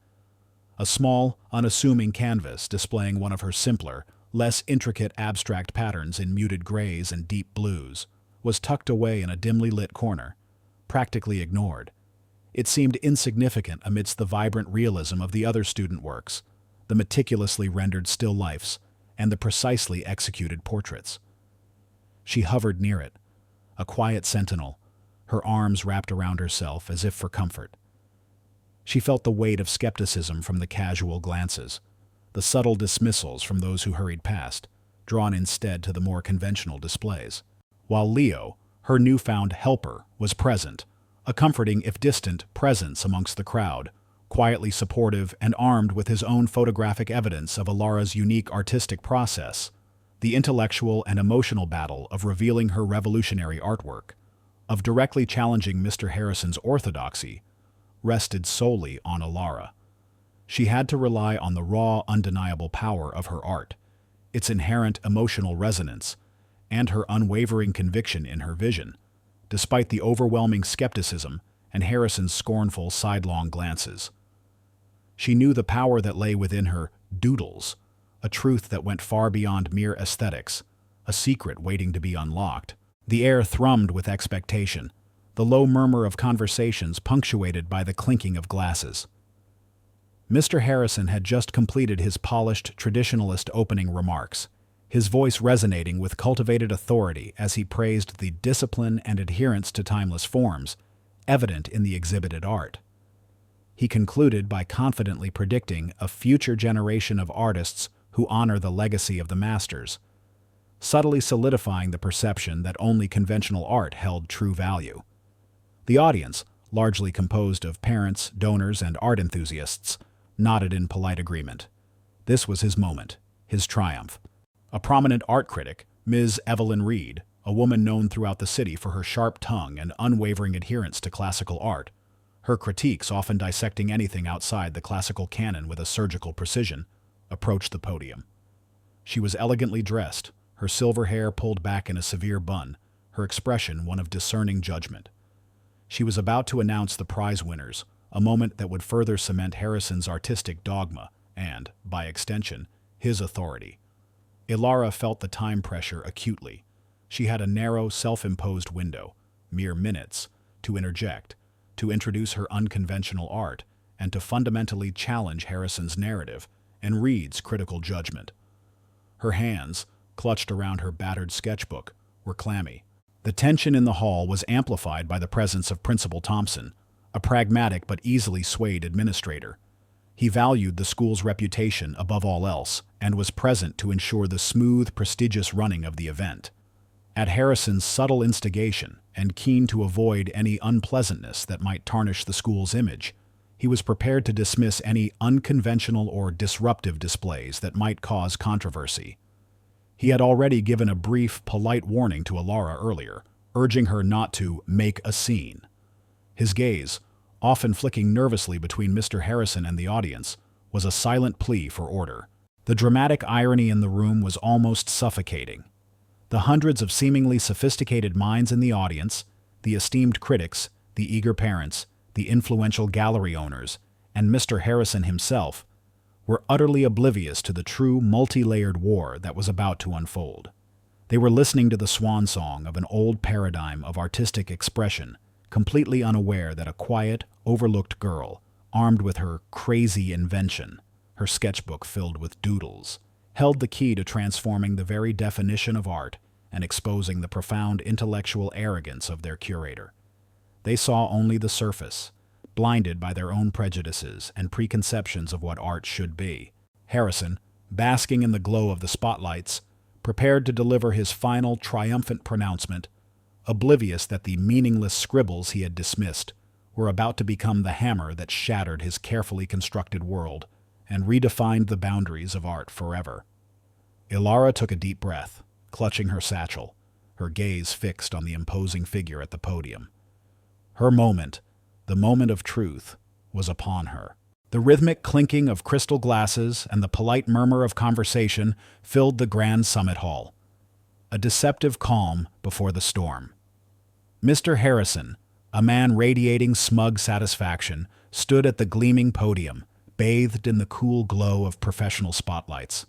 a small, unassuming canvas displaying one of her simpler, less intricate abstract patterns in muted grays and deep blues, was tucked away in a dimly lit corner, practically ignored. It seemed insignificant amidst the vibrant realism of the other student works, the meticulously rendered still lifes, and the precisely executed portraits. She hovered near it, a quiet sentinel, her arms wrapped around herself as if for comfort. She felt the weight of skepticism from the casual glances, the subtle dismissals from those who hurried past, drawn instead to the more conventional displays. While Leo, her newfound helper, was present, a comforting if distant presence amongst the crowd, quietly supportive and armed with his own photographic evidence of Alara's unique artistic process, the intellectual and emotional battle of revealing her revolutionary artwork, of directly challenging Mr. Harrison's orthodoxy, rested solely on Alara. She had to rely on the raw, undeniable power of her art, its inherent emotional resonance, and her unwavering conviction in her vision, despite the overwhelming skepticism and Harrison's scornful sidelong glances. She knew the power that lay within her Doodles, a truth that went far beyond mere aesthetics, a secret waiting to be unlocked. The air thrummed with expectation, the low murmur of conversations punctuated by the clinking of glasses. Mr. Harrison had just completed his polished traditionalist opening remarks, his voice resonating with cultivated authority as he praised the discipline and adherence to timeless forms evident in the exhibited art. He concluded by confidently predicting a future generation of artists who honor the legacy of the masters, subtly solidifying the perception that only conventional art held true value. The audience, largely composed of parents, donors, and art enthusiasts, nodded in polite agreement. This was his moment, his triumph. A prominent art critic, Ms. Evelyn Reed, a woman known throughout the city for her sharp tongue and unwavering adherence to classical art, her critiques often dissecting anything outside the classical canon with a surgical precision, approached the podium. She was elegantly dressed, her silver hair pulled back in a severe bun, her expression one of discerning judgment. She was about to announce the prize winners, a moment that would further cement Harrison's artistic dogma and, by extension, his authority. Alara felt the time pressure acutely. She had a narrow, self-imposed window, mere minutes, to interject, to introduce her unconventional art, and to fundamentally challenge Harrison's narrative and Reed's critical judgment. Her hands, clutched around her battered sketchbook, were clammy. The tension in the hall was amplified by the presence of Principal Thompson, a pragmatic but easily swayed administrator. He valued the school's reputation above all else and was present to ensure the smooth, prestigious running of the event. At Harrison's subtle instigation, and keen to avoid any unpleasantness that might tarnish the school's image, he was prepared to dismiss any unconventional or disruptive displays that might cause controversy. He had already given a brief, polite warning to Alara earlier, urging her not to make a scene. His gaze, often flicking nervously between Mr. Harrison and the audience, was a silent plea for order. The dramatic irony in the room was almost suffocating. The hundreds of seemingly sophisticated minds in the audience, the esteemed critics, the eager parents, the influential gallery owners, and Mr. Harrison himself, were utterly oblivious to the true multi-layered war that was about to unfold. They were listening to the swan song of an old paradigm of artistic expression, completely unaware that a quiet, overlooked girl, armed with her crazy invention, her sketchbook filled with doodles, held the key to transforming the very definition of art and exposing the profound intellectual arrogance of their curator. They saw only the surface, blinded by their own prejudices and preconceptions of what art should be. Harrison, basking in the glow of the spotlights, prepared to deliver his final triumphant pronouncement, oblivious that the meaningless scribbles he had dismissed were about to become the hammer that shattered his carefully constructed world and redefined the boundaries of art forever. Ilara took a deep breath, clutching her satchel, her gaze fixed on the imposing figure at the podium. Her moment, the moment of truth, was upon her. The rhythmic clinking of crystal glasses and the polite murmur of conversation filled the grand summit hall. A deceptive calm before the storm. Mr. Harrison, a man radiating smug satisfaction, stood at the gleaming podium, bathed in the cool glow of professional spotlights.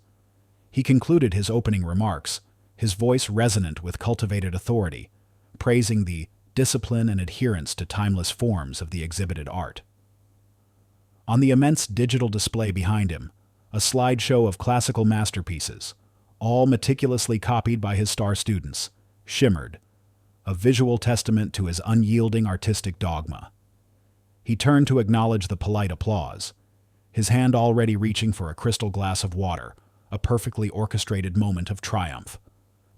He concluded his opening remarks, his voice resonant with cultivated authority, praising the discipline and adherence to timeless forms of the exhibited art. On the immense digital display behind him, a slideshow of classical masterpieces, all meticulously copied by his star students, shimmered, a visual testament to his unyielding artistic dogma. He turned to acknowledge the polite applause, his hand already reaching for a crystal glass of water, a perfectly orchestrated moment of triumph.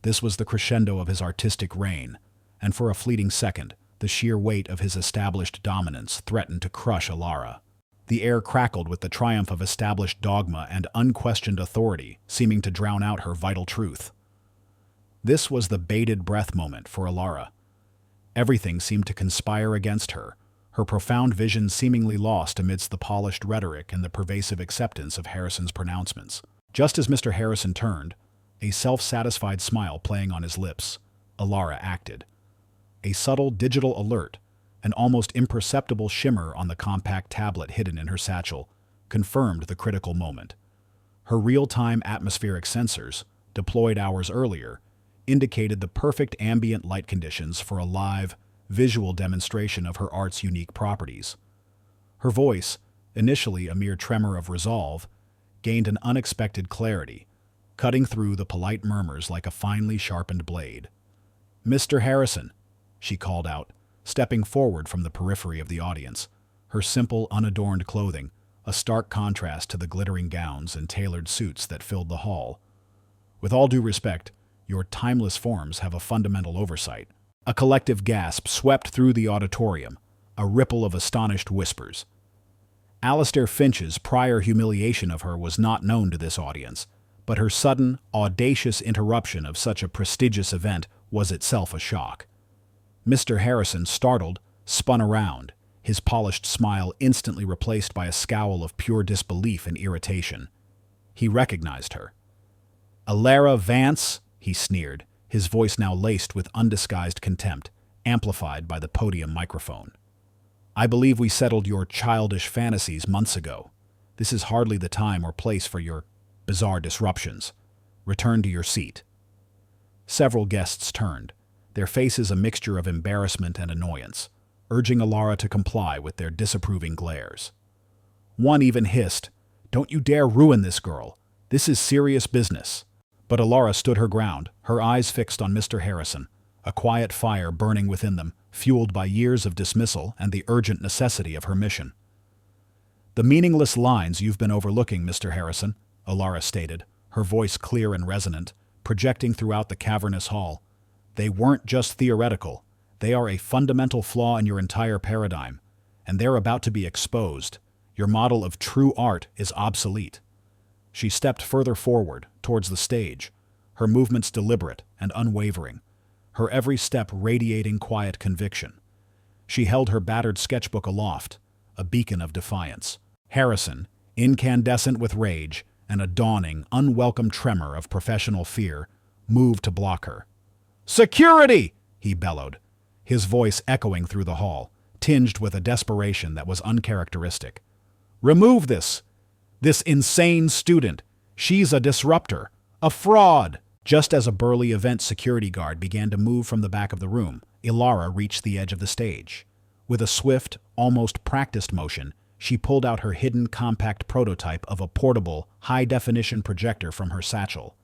This was the crescendo of his artistic reign, and for a fleeting second, the sheer weight of his established dominance threatened to crush Ilara. The air crackled with the triumph of established dogma and unquestioned authority, seeming to drown out her vital truth. This was the bated breath moment for Ilara. Everything seemed to conspire against her, her profound vision seemingly lost amidst the polished rhetoric and the pervasive acceptance of Harrison's pronouncements. Just as Mr. Harrison turned, a self-satisfied smile playing on his lips, Ilara acted. A subtle digital alert, an almost imperceptible shimmer on the compact tablet hidden in her satchel, confirmed the critical moment. Her real-time atmospheric sensors, deployed hours earlier, indicated the perfect ambient light conditions for a live, visual demonstration of her art's unique properties. Her voice, initially a mere tremor of resolve, gained an unexpected clarity, cutting through the polite murmurs like a finely sharpened blade. "Mr. Harrison," she called out, stepping forward from the periphery of the audience, her simple, unadorned clothing a stark contrast to the glittering gowns and tailored suits that filled the hall. "With all due respect, your timeless forms have a fundamental oversight." A collective gasp swept through the auditorium, a ripple of astonished whispers. Alistair Finch's prior humiliation of her was not known to this audience, but her sudden, audacious interruption of such a prestigious event was itself a shock. Mr. Harrison, startled, spun around, his polished smile instantly replaced by a scowl of pure disbelief and irritation. He recognized her. "Ilara Vance," he sneered, his voice now laced with undisguised contempt, amplified by the podium microphone. "I believe we settled your childish fantasies months ago. This is hardly the time or place for your bizarre disruptions. Return to your seat." Several guests turned, their faces a mixture of embarrassment and annoyance, urging Ilara to comply with their disapproving glares. One even hissed, "Don't you dare ruin this girl. This is serious business." But Ilara stood her ground, her eyes fixed on Mr. Harrison, a quiet fire burning within them, fueled by years of dismissal and the urgent necessity of her mission. "The meaningless lines you've been overlooking, Mr. Harrison," Ilara stated, her voice clear and resonant, projecting throughout the cavernous hall. "They weren't just theoretical. They are a fundamental flaw in your entire paradigm, and they're about to be exposed. Your model of true art is obsolete." She stepped further forward, towards the stage, her movements deliberate and unwavering, her every step radiating quiet conviction. She held her battered sketchbook aloft, a beacon of defiance. Harrison, incandescent with rage, and a dawning, unwelcome tremor of professional fear moved to block her. "Security!" he bellowed, his voice echoing through the hall, tinged with a desperation that was uncharacteristic. "Remove this insane student. She's a disruptor, a fraud." Just as a burly event security guard began to move from the back of the room, Ilara reached the edge of the stage. With a swift, almost practiced motion, she pulled out her hidden compact prototype of a portable, high-definition projector from her satchel.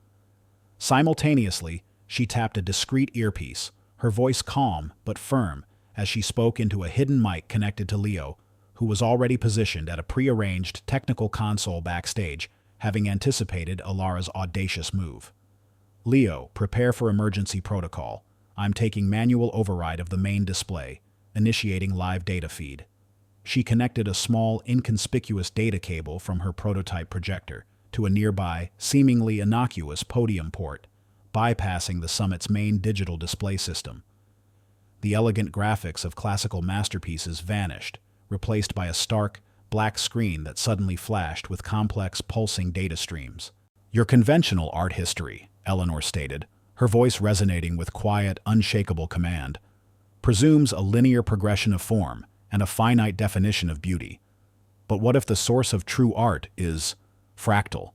Simultaneously, she tapped a discreet earpiece, her voice calm but firm as she spoke into a hidden mic connected to Leo, who was already positioned at a prearranged technical console backstage, having anticipated Ilara's audacious move. "Leo, prepare for emergency protocol. I'm taking manual override of the main display, initiating live data feed." She connected a small, inconspicuous data cable from her prototype projector to a nearby, seemingly innocuous podium port, bypassing the summit's main digital display system. The elegant graphics of classical masterpieces vanished, replaced by a stark, black screen that suddenly flashed with complex, pulsing data streams. "Your conventional art history," Eleanor stated, her voice resonating with quiet, unshakable command, "presumes a linear progression of form and a finite definition of beauty. But what if the source of true art is fractal?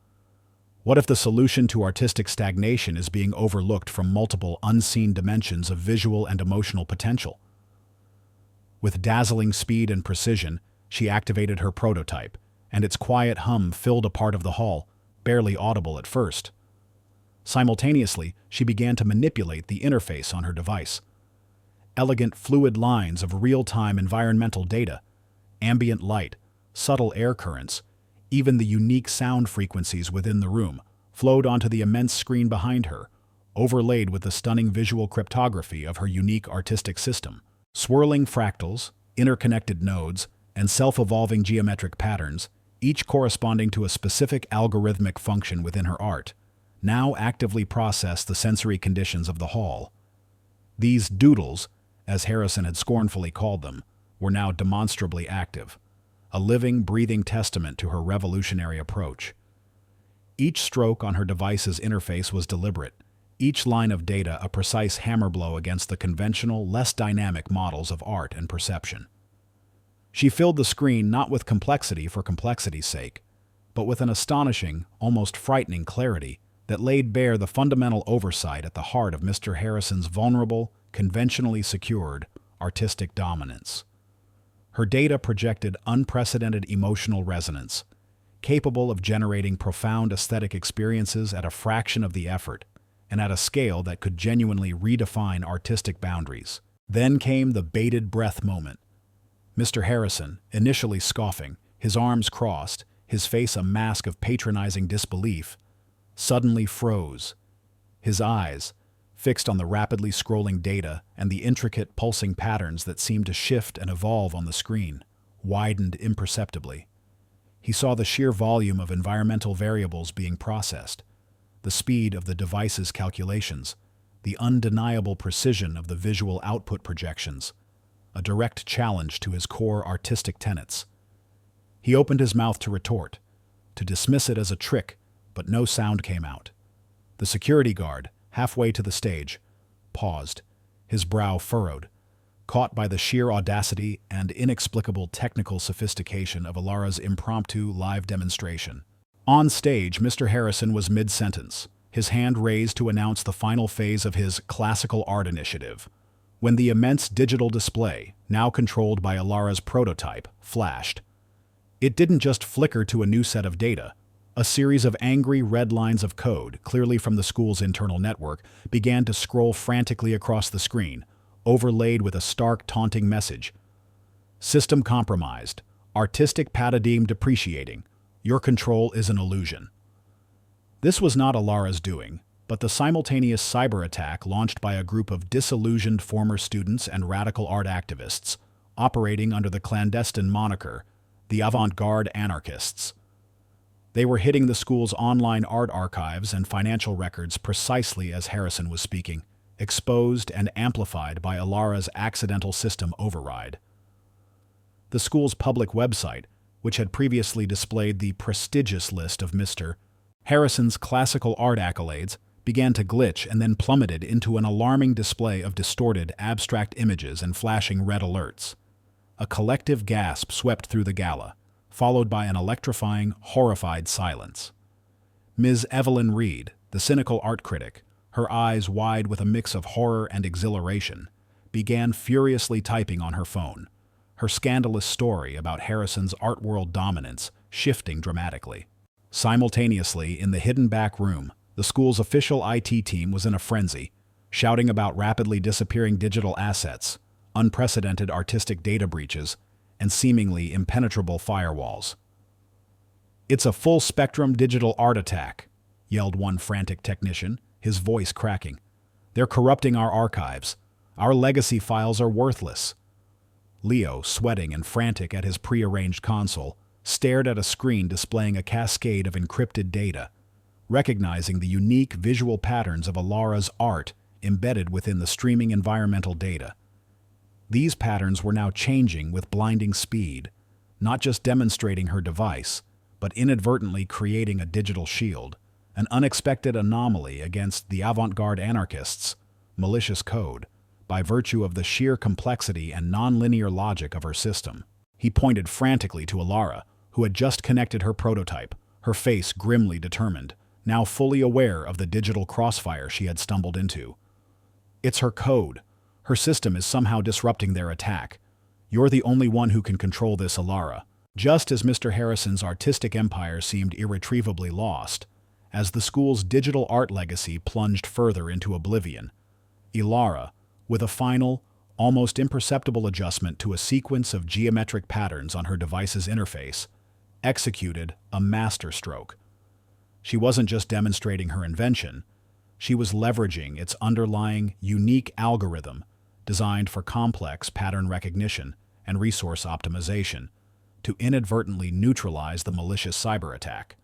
What if the solution to artistic stagnation is being overlooked from multiple unseen dimensions of visual and emotional potential?" With dazzling speed and precision, she activated her prototype, and its quiet hum filled a part of the hall, barely audible at first. Simultaneously, she began to manipulate the interface on her device. Elegant, fluid lines of real-time environmental data, ambient light, subtle air currents, even the unique sound frequencies within the room, flowed onto the immense screen behind her, overlaid with the stunning visual cryptography of her unique artistic system. Swirling fractals, interconnected nodes, and self-evolving geometric patterns, each corresponding to a specific algorithmic function within her art, now actively processed the sensory conditions of the hall. These doodles, as Harrison had scornfully called them, were now demonstrably active, a living, breathing testament to her revolutionary approach. Each stroke on her device's interface was deliberate, each line of data a precise hammer blow against the conventional, less dynamic models of art and perception. She filled the screen not with complexity for complexity's sake, but with an astonishing, almost frightening clarity that laid bare the fundamental oversight at the heart of Mr. Harrison's vulnerable, conventionally secured, artistic dominance. Her data projected unprecedented emotional resonance, capable of generating profound aesthetic experiences at a fraction of the effort, and at a scale that could genuinely redefine artistic boundaries. Then came the bated breath moment. Mr. Harrison, initially scoffing, his arms crossed, his face a mask of patronizing disbelief, suddenly froze. His eyes, fixed on the rapidly scrolling data and the intricate pulsing patterns that seemed to shift and evolve on the screen, widened imperceptibly. He saw the sheer volume of environmental variables being processed, the speed of the device's calculations, the undeniable precision of the visual output projections, a direct challenge to his core artistic tenets. He opened his mouth to retort, to dismiss it as a trick, but no sound came out. The security guard, halfway to the stage, paused, his brow furrowed, caught by the sheer audacity and inexplicable technical sophistication of Ilara's impromptu live demonstration. On stage, Mr. Harrison was mid-sentence, his hand raised to announce the final phase of his classical art initiative, when the immense digital display, now controlled by Ilara's prototype, flashed. It didn't just flicker to a new set of data. A series of angry red lines of code, clearly from the school's internal network, began to scroll frantically across the screen, overlaid with a stark, taunting message. "System compromised. Artistic paradigm depreciating. Your control is an illusion." This was not Ilara's doing, but the simultaneous cyber attack launched by a group of disillusioned former students and radical art activists, operating under the clandestine moniker, the avant-garde anarchists. They were hitting the school's online art archives and financial records precisely as Harrison was speaking, exposed and amplified by Ilara's accidental system override. The school's public website, which had previously displayed the prestigious list of Mr. Harrison's classical art accolades began to glitch and then plummeted into an alarming display of distorted, abstract images and flashing red alerts. A collective gasp swept through the gala, followed by an electrifying, horrified silence. Ms. Evelyn Reed, the cynical art critic, her eyes wide with a mix of horror and exhilaration, began furiously typing on her phone, her scandalous story about Harrison's art world dominance shifting dramatically. Simultaneously, in the hidden back room, the school's official IT team was in a frenzy, shouting about rapidly disappearing digital assets, unprecedented artistic data breaches, and seemingly impenetrable firewalls. "It's a full-spectrum digital art attack," yelled one frantic technician, his voice cracking. "They're corrupting our archives. Our legacy files are worthless." Leo, sweating and frantic at his prearranged console, stared at a screen displaying a cascade of encrypted data, recognizing the unique visual patterns of Alara's art embedded within the streaming environmental data. These patterns were now changing with blinding speed, not just demonstrating her device, but inadvertently creating a digital shield, an unexpected anomaly against the avant-garde anarchists' malicious code, by virtue of the sheer complexity and nonlinear logic of her system. He pointed frantically to Alara, who had just connected her prototype, her face grimly determined, now fully aware of the digital crossfire she had stumbled into. "It's her code. Her system is somehow disrupting their attack. You're the only one who can control this, Alara." Just as Mr. Harrison's artistic empire seemed irretrievably lost, as the school's digital art legacy plunged further into oblivion, Alara, with a final, almost imperceptible adjustment to a sequence of geometric patterns on her device's interface, executed a masterstroke. She wasn't just demonstrating her invention, she was leveraging its underlying, unique algorithm designed for complex pattern recognition and resource optimization to inadvertently neutralize the malicious cyber attack.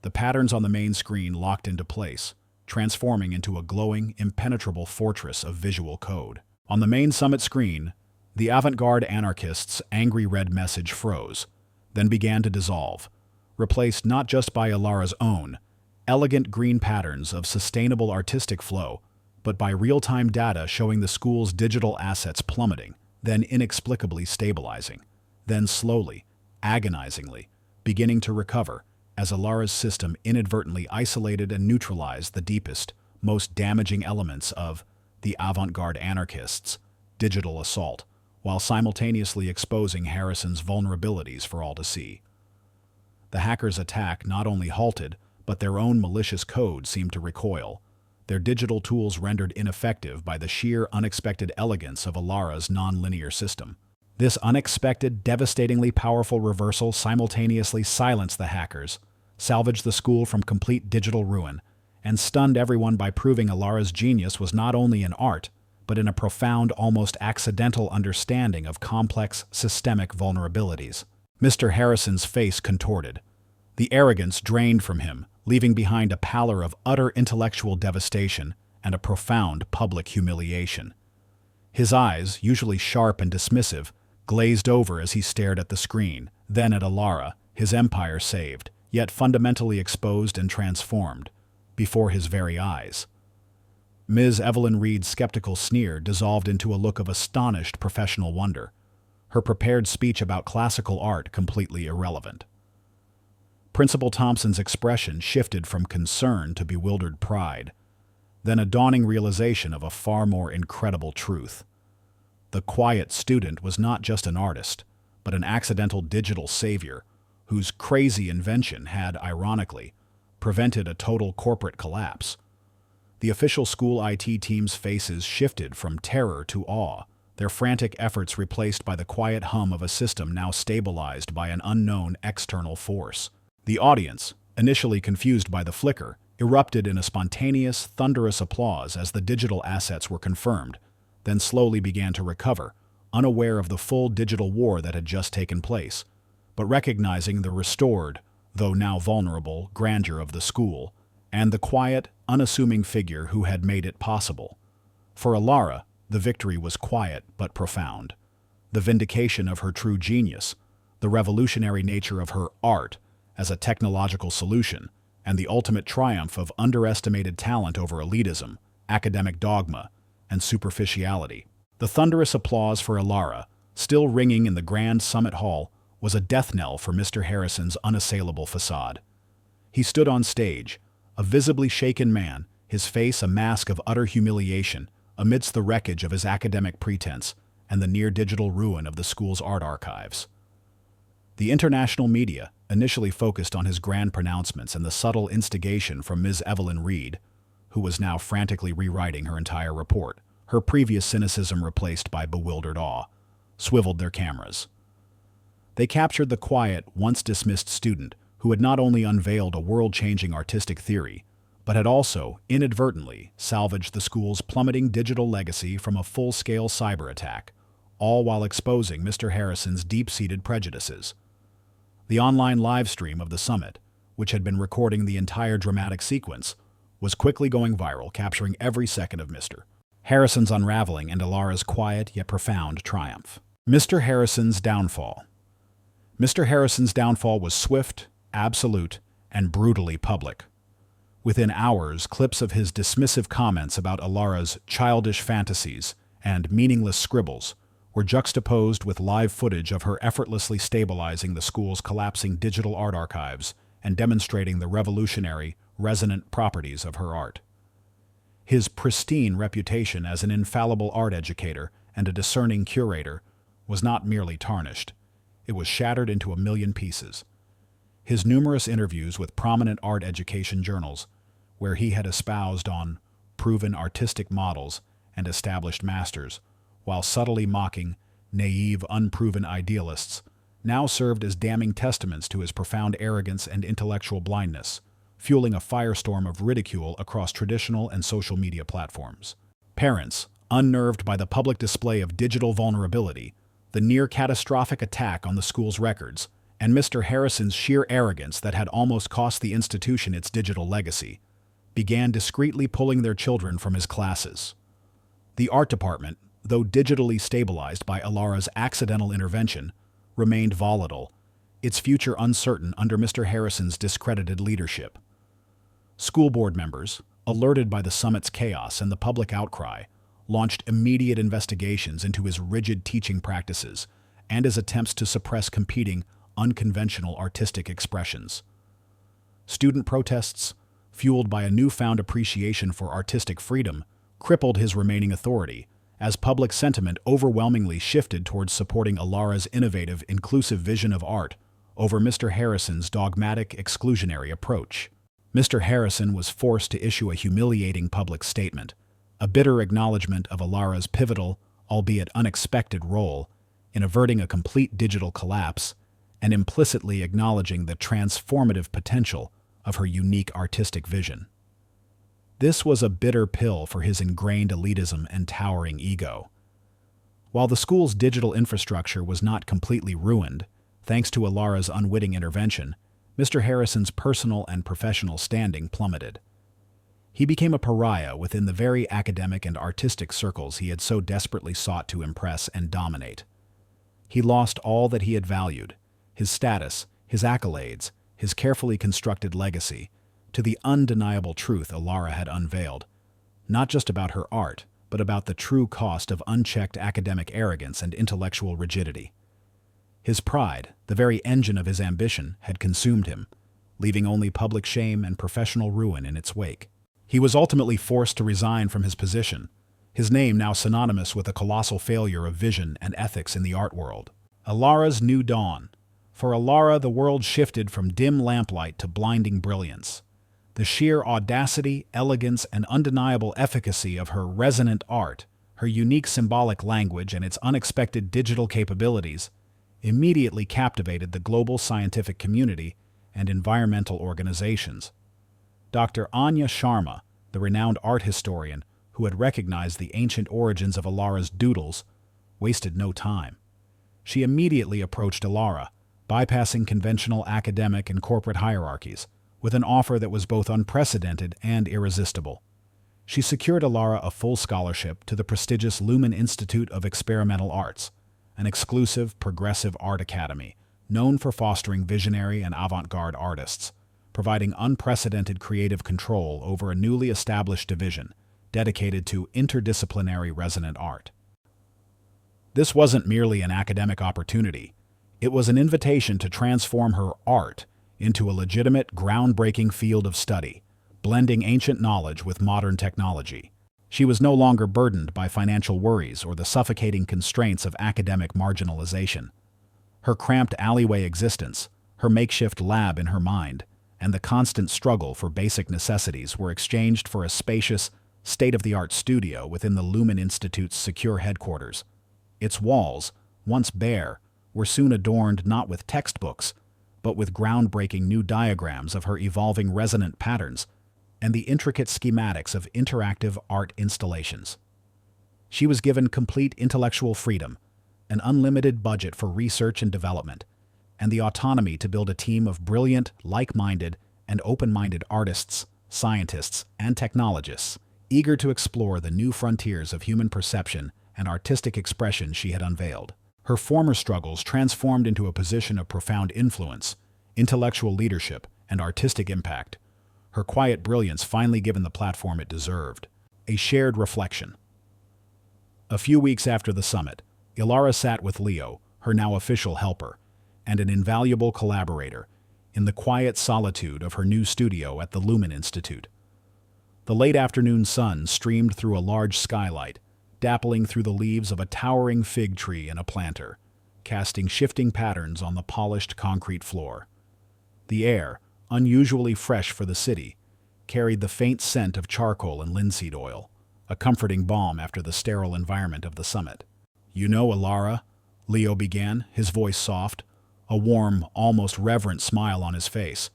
The patterns on the main screen locked into place, transforming into a glowing, impenetrable fortress of visual code. On the main summit screen, the avant-garde anarchists' angry red message froze, then began to dissolve, replaced not just by Alara's own elegant green patterns of sustainable artistic flow, but by real-time data showing the school's digital assets plummeting, then inexplicably stabilizing, then slowly, agonizingly, beginning to recover as Alara's system inadvertently isolated and neutralized the deepest, most damaging elements of the avant-garde anarchists' digital assault, while simultaneously exposing Harrison's vulnerabilities for all to see. The hackers' attack not only halted, but their own malicious code seemed to recoil, their digital tools rendered ineffective by the sheer unexpected elegance of Alara's nonlinear system. This unexpected, devastatingly powerful reversal simultaneously silenced the hackers, salvaged the school from complete digital ruin, and stunned everyone by proving Alara's genius was not only in art, but in a profound, almost accidental understanding of complex, systemic vulnerabilities. Mr. Harrison's face contorted. The arrogance drained from him, leaving behind a pallor of utter intellectual devastation and a profound public humiliation. His eyes, usually sharp and dismissive, glazed over as he stared at the screen, then at Alara, his empire saved, yet fundamentally exposed and transformed, before his very eyes. Ms. Evelyn Reed's skeptical sneer dissolved into a look of astonished professional wonder, her prepared speech about classical art completely irrelevant. Principal Thompson's expression shifted from concern to bewildered pride, then a dawning realization of a far more incredible truth. The quiet student was not just an artist, but an accidental digital savior whose crazy invention had, ironically, prevented a total corporate collapse. The official school IT team's faces shifted from terror to awe, their frantic efforts replaced by the quiet hum of a system now stabilized by an unknown external force. The audience, initially confused by the flicker, erupted in a spontaneous, thunderous applause as the digital assets were confirmed, then slowly began to recover, unaware of the full digital war that had just taken place, but recognizing the restored, though now vulnerable, grandeur of the school, and the quiet, unassuming figure who had made it possible. For Alara, the victory was quiet but profound. The vindication of her true genius, the revolutionary nature of her art as a technological solution, and the ultimate triumph of underestimated talent over elitism, academic dogma, and superficiality. The thunderous applause for Alara, still ringing in the grand summit hall, was a death knell for Mr. Harrison's unassailable facade. He stood on stage, a visibly shaken man, his face a mask of utter humiliation, amidst the wreckage of his academic pretense and the near-digital ruin of the school's art archives. The international media initially focused on his grand pronouncements and the subtle instigation from Ms. Evelyn Reed, who was now frantically rewriting her entire report, her previous cynicism replaced by bewildered awe, swiveled their cameras. They captured the quiet, once-dismissed student who had not only unveiled a world-changing artistic theory, but had also, inadvertently, salvaged the school's plummeting digital legacy from a full-scale cyber attack, all while exposing Mr. Harrison's deep-seated prejudices. The online live stream of the summit, which had been recording the entire dramatic sequence, was quickly going viral, capturing every second of Mr. Harrison's unraveling and Alara's quiet yet profound triumph. Mr. Harrison's downfall. Mr. Harrison's downfall was swift, absolute, and brutally public. Within hours, clips of his dismissive comments about Alara's childish fantasies and meaningless scribbles were juxtaposed with live footage of her effortlessly stabilizing the school's collapsing digital art archives and demonstrating the revolutionary, resonant properties of her art. His pristine reputation as an infallible art educator and a discerning curator was not merely tarnished, it was shattered into a million pieces. His numerous interviews with prominent art education journals, where he had espoused on proven artistic models and established masters, while subtly mocking naive, unproven idealists, now served as damning testaments to his profound arrogance and intellectual blindness, fueling a firestorm of ridicule across traditional and social media platforms. Parents, unnerved by the public display of digital vulnerability, the near-catastrophic attack on the school's records, and Mr. Harrison's sheer arrogance that had almost cost the institution its digital legacy, began discreetly pulling their children from his classes. The art department, though digitally stabilized by Alara's accidental intervention, remained volatile, its future uncertain under Mr. Harrison's discredited leadership. School board members, alerted by the summit's chaos and the public outcry, launched immediate investigations into his rigid teaching practices and his attempts to suppress competing, unconventional artistic expressions. Student protests, fueled by a newfound appreciation for artistic freedom, crippled his remaining authority, as public sentiment overwhelmingly shifted towards supporting Alara's innovative, inclusive vision of art over Mr. Harrison's dogmatic, exclusionary approach. Mr. Harrison was forced to issue a humiliating public statement, a bitter acknowledgement of Alara's pivotal, albeit unexpected, role in averting a complete digital collapse and implicitly acknowledging the transformative potential of her unique artistic vision. This was a bitter pill for his ingrained elitism and towering ego. While the school's digital infrastructure was not completely ruined, thanks to Alara's unwitting intervention, Mr. Harrison's personal and professional standing plummeted. He became a pariah within the very academic and artistic circles he had so desperately sought to impress and dominate. He lost all that he had valued, his status, his accolades, his carefully constructed legacy, to the undeniable truth Alara had unveiled, not just about her art, but about the true cost of unchecked academic arrogance and intellectual rigidity. His pride, the very engine of his ambition, had consumed him, leaving only public shame and professional ruin in its wake. He was ultimately forced to resign from his position, his name now synonymous with a colossal failure of vision and ethics in the art world. Alara's new dawn. For Alara, the world shifted from dim lamplight to blinding brilliance. The sheer audacity, elegance, and undeniable efficacy of her resonant art, her unique symbolic language, and its unexpected digital capabilities immediately captivated the global scientific community and environmental organizations. Dr. Anya Sharma, the renowned art historian who had recognized the ancient origins of Alara's doodles, wasted no time. She immediately approached Alara, bypassing conventional academic and corporate hierarchies, with an offer that was both unprecedented and irresistible. She secured Alara a full scholarship to the prestigious Lumen Institute of Experimental Arts, an exclusive, progressive art academy known for fostering visionary and avant-garde artists, providing unprecedented creative control over a newly established division dedicated to interdisciplinary resonant art. This wasn't merely an academic opportunity. It was an invitation to transform her art into a legitimate, groundbreaking field of study, blending ancient knowledge with modern technology. She was no longer burdened by financial worries or the suffocating constraints of academic marginalization. Her cramped alleyway existence, her makeshift lab in her mind, and the constant struggle for basic necessities were exchanged for a spacious, state-of-the-art studio within the Lumen Institute's secure headquarters. Its walls, once bare, were soon adorned not with textbooks, but with groundbreaking new diagrams of her evolving resonant patterns and the intricate schematics of interactive art installations. She was given complete intellectual freedom, an unlimited budget for research and development, and the autonomy to build a team of brilliant, like-minded, and open-minded artists, scientists, and technologists, eager to explore the new frontiers of human perception and artistic expression she had unveiled. Her former struggles transformed into a position of profound influence, intellectual leadership, and artistic impact. Her quiet brilliance finally given the platform it deserved. A shared reflection. A few weeks after the summit, Ilara sat with Leo, her now official helper, and an invaluable collaborator, in the quiet solitude of her new studio at the Lumen Institute. The late afternoon sun streamed through a large skylight, dappling through the leaves of a towering fig tree in a planter, casting shifting patterns on the polished concrete floor. The air, unusually fresh for the city, carried the faint scent of charcoal and linseed oil, a comforting balm after the sterile environment of the summit. "You know, Ilara," Leo began, his voice soft, a warm, almost reverent smile on his face.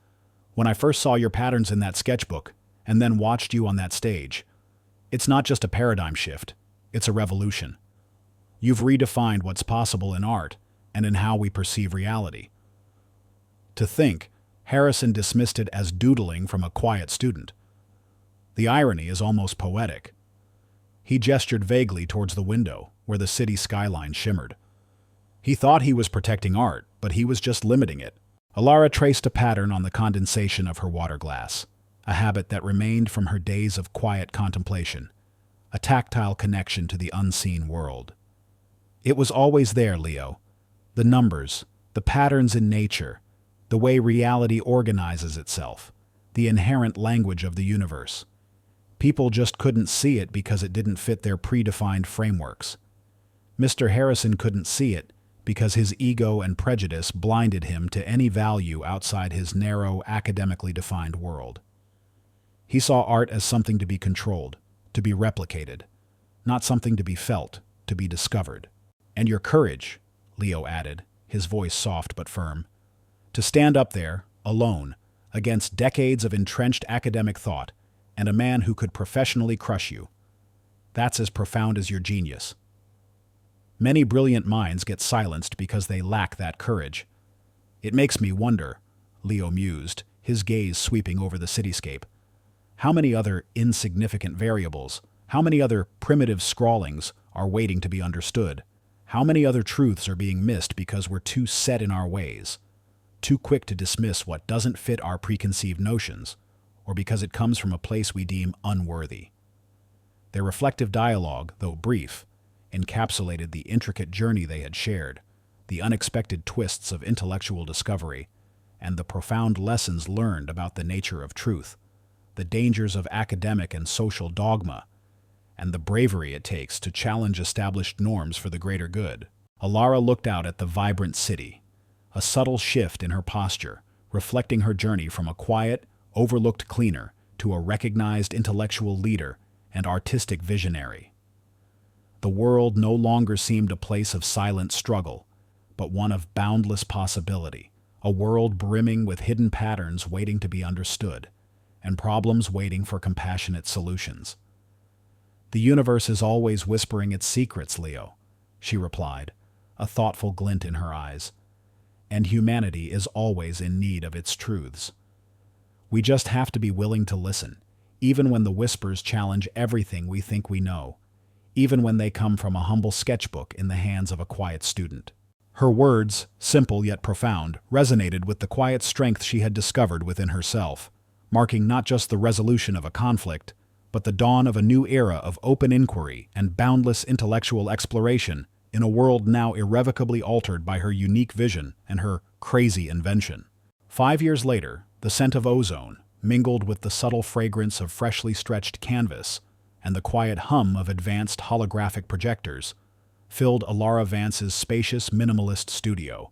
"When I first saw your patterns in that sketchbook, and then watched you on that stage, it's not just a paradigm shift, it's a revolution. You've redefined what's possible in art and in how we perceive reality." To think, Harrison dismissed it as doodling from a quiet student. The irony is almost poetic. He gestured vaguely towards the window, where the city skyline shimmered. He thought he was protecting art, but he was just limiting it. Ilara traced a pattern on the condensation of her water glass, a habit that remained from her days of quiet contemplation, a tactile connection to the unseen world. It was always there, Leo. The numbers, the patterns in nature, the way reality organizes itself, the inherent language of the universe. People just couldn't see it because it didn't fit their predefined frameworks. Mr. Harrison couldn't see it because his ego and prejudice blinded him to any value outside his narrow, academically defined world. He saw art as something to be controlled, to be replicated, not something to be felt, to be discovered. "And your courage," Leo added, his voice soft but firm, "to stand up there, alone, against decades of entrenched academic thought and a man who could professionally crush you. That's as profound as your genius. Many brilliant minds get silenced because they lack that courage. It makes me wonder," Leo mused, his gaze sweeping over the cityscape, "how many other insignificant variables, how many other primitive scrawlings are waiting to be understood? How many other truths are being missed because we're too set in our ways, too quick to dismiss what doesn't fit our preconceived notions, or because it comes from a place we deem unworthy?" Their reflective dialogue, though brief, encapsulated the intricate journey they had shared, the unexpected twists of intellectual discovery, and the profound lessons learned about the nature of truth, the dangers of academic and social dogma, and the bravery it takes to challenge established norms for the greater good. Ilara looked out at the vibrant city, a subtle shift in her posture, reflecting her journey from a quiet, overlooked cleaner to a recognized intellectual leader and artistic visionary. The world no longer seemed a place of silent struggle, but one of boundless possibility, a world brimming with hidden patterns waiting to be understood, and problems waiting for compassionate solutions. "The universe is always whispering its secrets, Leo," she replied, a thoughtful glint in her eyes, "and humanity is always in need of its truths. We just have to be willing to listen, even when the whispers challenge everything we think we know, even when they come from a humble sketchbook in the hands of a quiet student." Her words, simple yet profound, resonated with the quiet strength she had discovered within herself, marking not just the resolution of a conflict, but the dawn of a new era of open inquiry and boundless intellectual exploration in a world now irrevocably altered by her unique vision and her crazy invention. 5 years later, the scent of ozone, mingled with the subtle fragrance of freshly stretched canvas and the quiet hum of advanced holographic projectors, filled Alara Vance's spacious minimalist studio.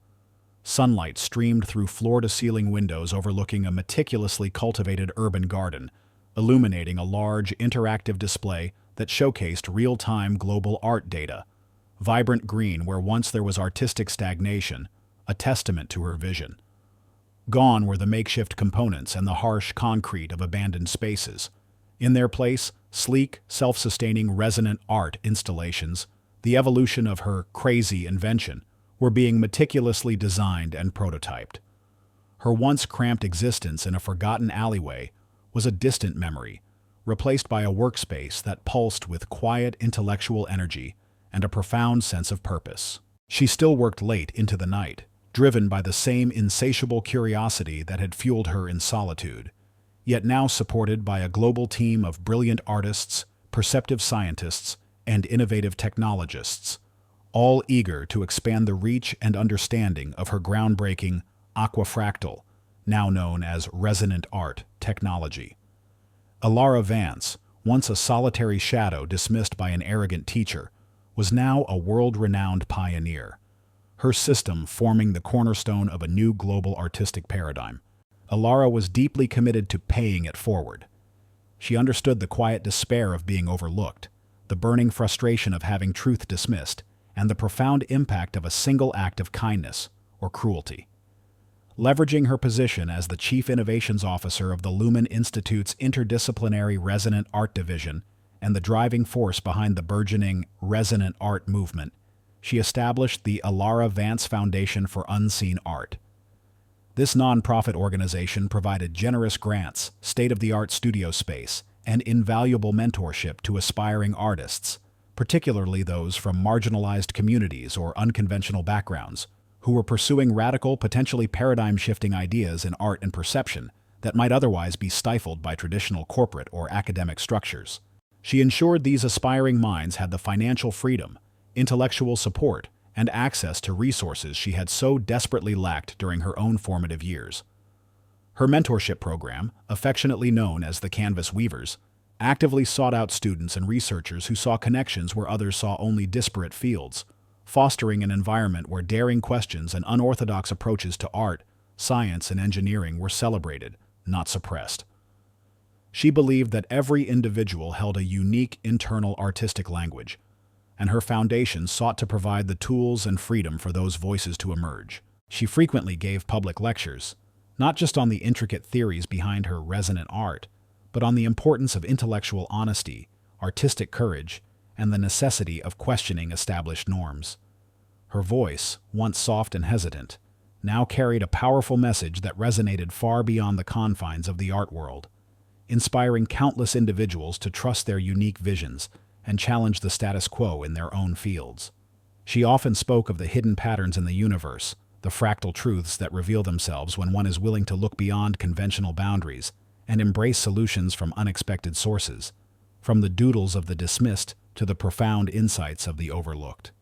Sunlight streamed through floor-to-ceiling windows overlooking a meticulously cultivated urban garden, illuminating a large, interactive display that showcased real-time global art data. Vibrant green where once there was artistic stagnation, a testament to her vision. Gone were the makeshift components and the harsh concrete of abandoned spaces. In their place, sleek, self-sustaining resonant art installations, the evolution of her crazy invention, were being meticulously designed and prototyped. Her once cramped existence in a forgotten alleyway was a distant memory, replaced by a workspace that pulsed with quiet intellectual energy and a profound sense of purpose. She still worked late into the night, driven by the same insatiable curiosity that had fueled her in solitude, yet now supported by a global team of brilliant artists, perceptive scientists, and innovative technologists, all eager to expand the reach and understanding of her groundbreaking aquafractal, now known as resonant art, technology. Alara Vance, once a solitary shadow dismissed by an arrogant teacher, was now a world-renowned pioneer, her system forming the cornerstone of a new global artistic paradigm. Alara was deeply committed to paying it forward. She understood the quiet despair of being overlooked, the burning frustration of having truth dismissed, and the profound impact of a single act of kindness or cruelty. Leveraging her position as the Chief Innovations Officer of the Lumen Institute's Interdisciplinary Resonant Art Division and the driving force behind the burgeoning resonant art movement, she established the Alara Vance Foundation for Unseen Art. This nonprofit organization provided generous grants, state-of-the-art studio space, and invaluable mentorship to aspiring artists, particularly those from marginalized communities or unconventional backgrounds, who were pursuing radical, potentially paradigm-shifting ideas in art and perception that might otherwise be stifled by traditional corporate or academic structures. She ensured these aspiring minds had the financial freedom, intellectual support, and access to resources she had so desperately lacked during her own formative years. Her mentorship program, affectionately known as the Canvas Weavers, actively sought out students and researchers who saw connections where others saw only disparate fields, fostering an environment where daring questions and unorthodox approaches to art, science, and engineering were celebrated, not suppressed. She believed that every individual held a unique internal artistic language, and her foundation sought to provide the tools and freedom for those voices to emerge. She frequently gave public lectures, not just on the intricate theories behind her resonant art, but on the importance of intellectual honesty, artistic courage, and the necessity of questioning established norms. Her voice, once soft and hesitant, now carried a powerful message that resonated far beyond the confines of the art world, inspiring countless individuals to trust their unique visions and challenge the status quo in their own fields. She often spoke of the hidden patterns in the universe, the fractal truths that reveal themselves when one is willing to look beyond conventional boundaries and embrace solutions from unexpected sources, from the doodles of the dismissed to the profound insights of the overlooked.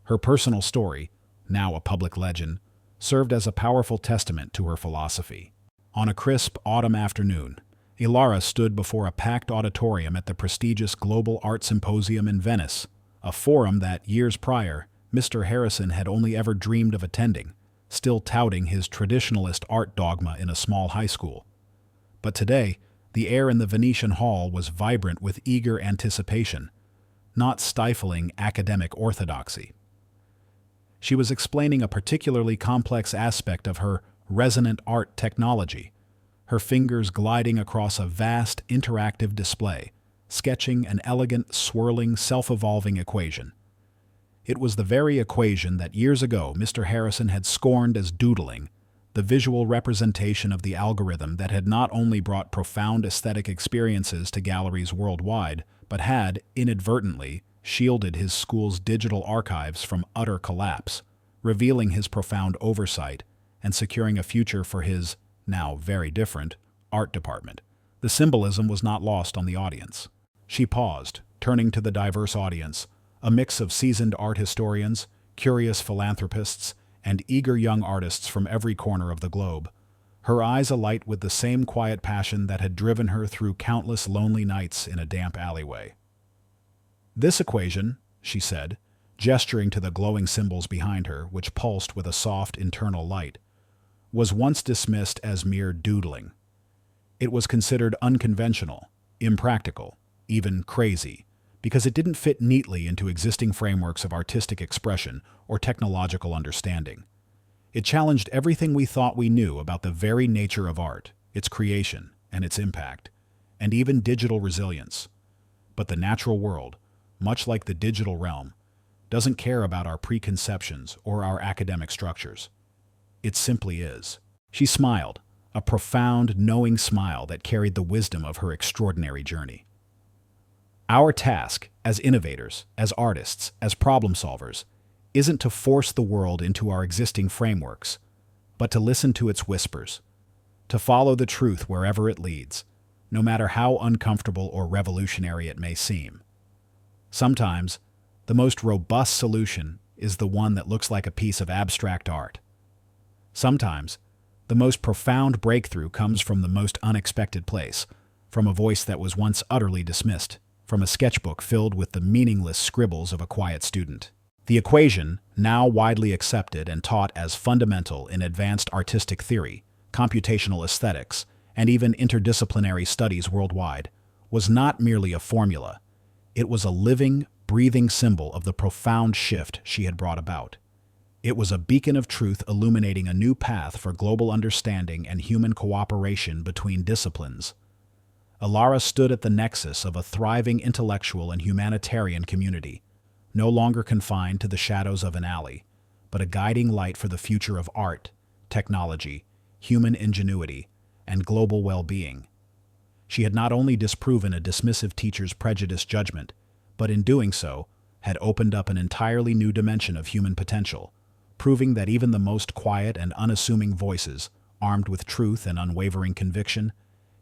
Her personal story, now a public legend, served as a powerful testament to her philosophy. On a crisp autumn afternoon, Alara stood before a packed auditorium at the prestigious Global Art Symposium in Venice, a forum that, years prior, Mr. Harrison had only ever dreamed of attending, still touting his traditionalist art dogma in a small high school. But today, the air in the Venetian hall was vibrant with eager anticipation, not stifling academic orthodoxy. She was explaining a particularly complex aspect of her resonant art technology, her fingers gliding across a vast interactive display, sketching an elegant, swirling, self-evolving equation. It was the very equation that years ago Mr. Harrison had scorned as doodling, the visual representation of the algorithm that had not only brought profound aesthetic experiences to galleries worldwide, but had, inadvertently, shielded his school's digital archives from utter collapse, revealing his profound oversight and securing a future for his, now very different, art department. The symbolism was not lost on the audience. She paused, turning to the diverse audience, a mix of seasoned art historians, curious philanthropists, and eager young artists from every corner of the globe, her eyes alight with the same quiet passion that had driven her through countless lonely nights in a damp alleyway. "This equation," she said, gesturing to the glowing symbols behind her, which pulsed with a soft internal light, was once dismissed as mere doodling. It was considered unconventional, impractical, even crazy, because it didn't fit neatly into existing frameworks of artistic expression or technological understanding. It challenged everything we thought we knew about the very nature of art, its creation and its impact, and even digital resilience. But the natural world, much like the digital realm, doesn't care about our preconceptions or our academic structures. It simply is. She smiled, a profound, knowing smile that carried the wisdom of her extraordinary journey. Our task, as innovators, as artists, as problem solvers, isn't to force the world into our existing frameworks, but to listen to its whispers, to follow the truth wherever it leads, no matter how uncomfortable or revolutionary it may seem. Sometimes, the most robust solution is the one that looks like a piece of abstract art. Sometimes, the most profound breakthrough comes from the most unexpected place, from a voice that was once utterly dismissed, from a sketchbook filled with the meaningless scribbles of a quiet student. The equation, now widely accepted and taught as fundamental in advanced artistic theory, computational aesthetics, and even interdisciplinary studies worldwide, was not merely a formula. It was a living, breathing symbol of the profound shift she had brought about. It was a beacon of truth illuminating a new path for global understanding and human cooperation between disciplines. Alara stood at the nexus of a thriving intellectual and humanitarian community, no longer confined to the shadows of an alley, but a guiding light for the future of art, technology, human ingenuity, and global well-being. She had not only disproven a dismissive teacher's prejudiced judgment, but in doing so, had opened up an entirely new dimension of human potential, proving that even the most quiet and unassuming voices, armed with truth and unwavering conviction,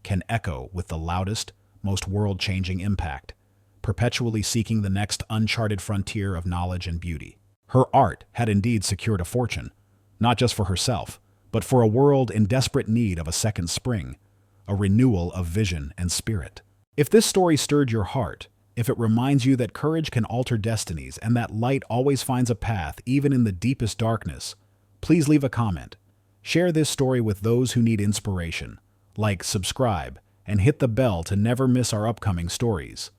can echo with the loudest, most world-changing impact, perpetually seeking the next uncharted frontier of knowledge and beauty. Her art had indeed secured a fortune, not just for herself, but for a world in desperate need of a second spring, a renewal of vision and spirit. If this story stirred your heart, if it reminds you that courage can alter destinies and that light always finds a path even in the deepest darkness, please leave a comment. Share this story with those who need inspiration. Like, subscribe, and hit the bell to never miss our upcoming stories.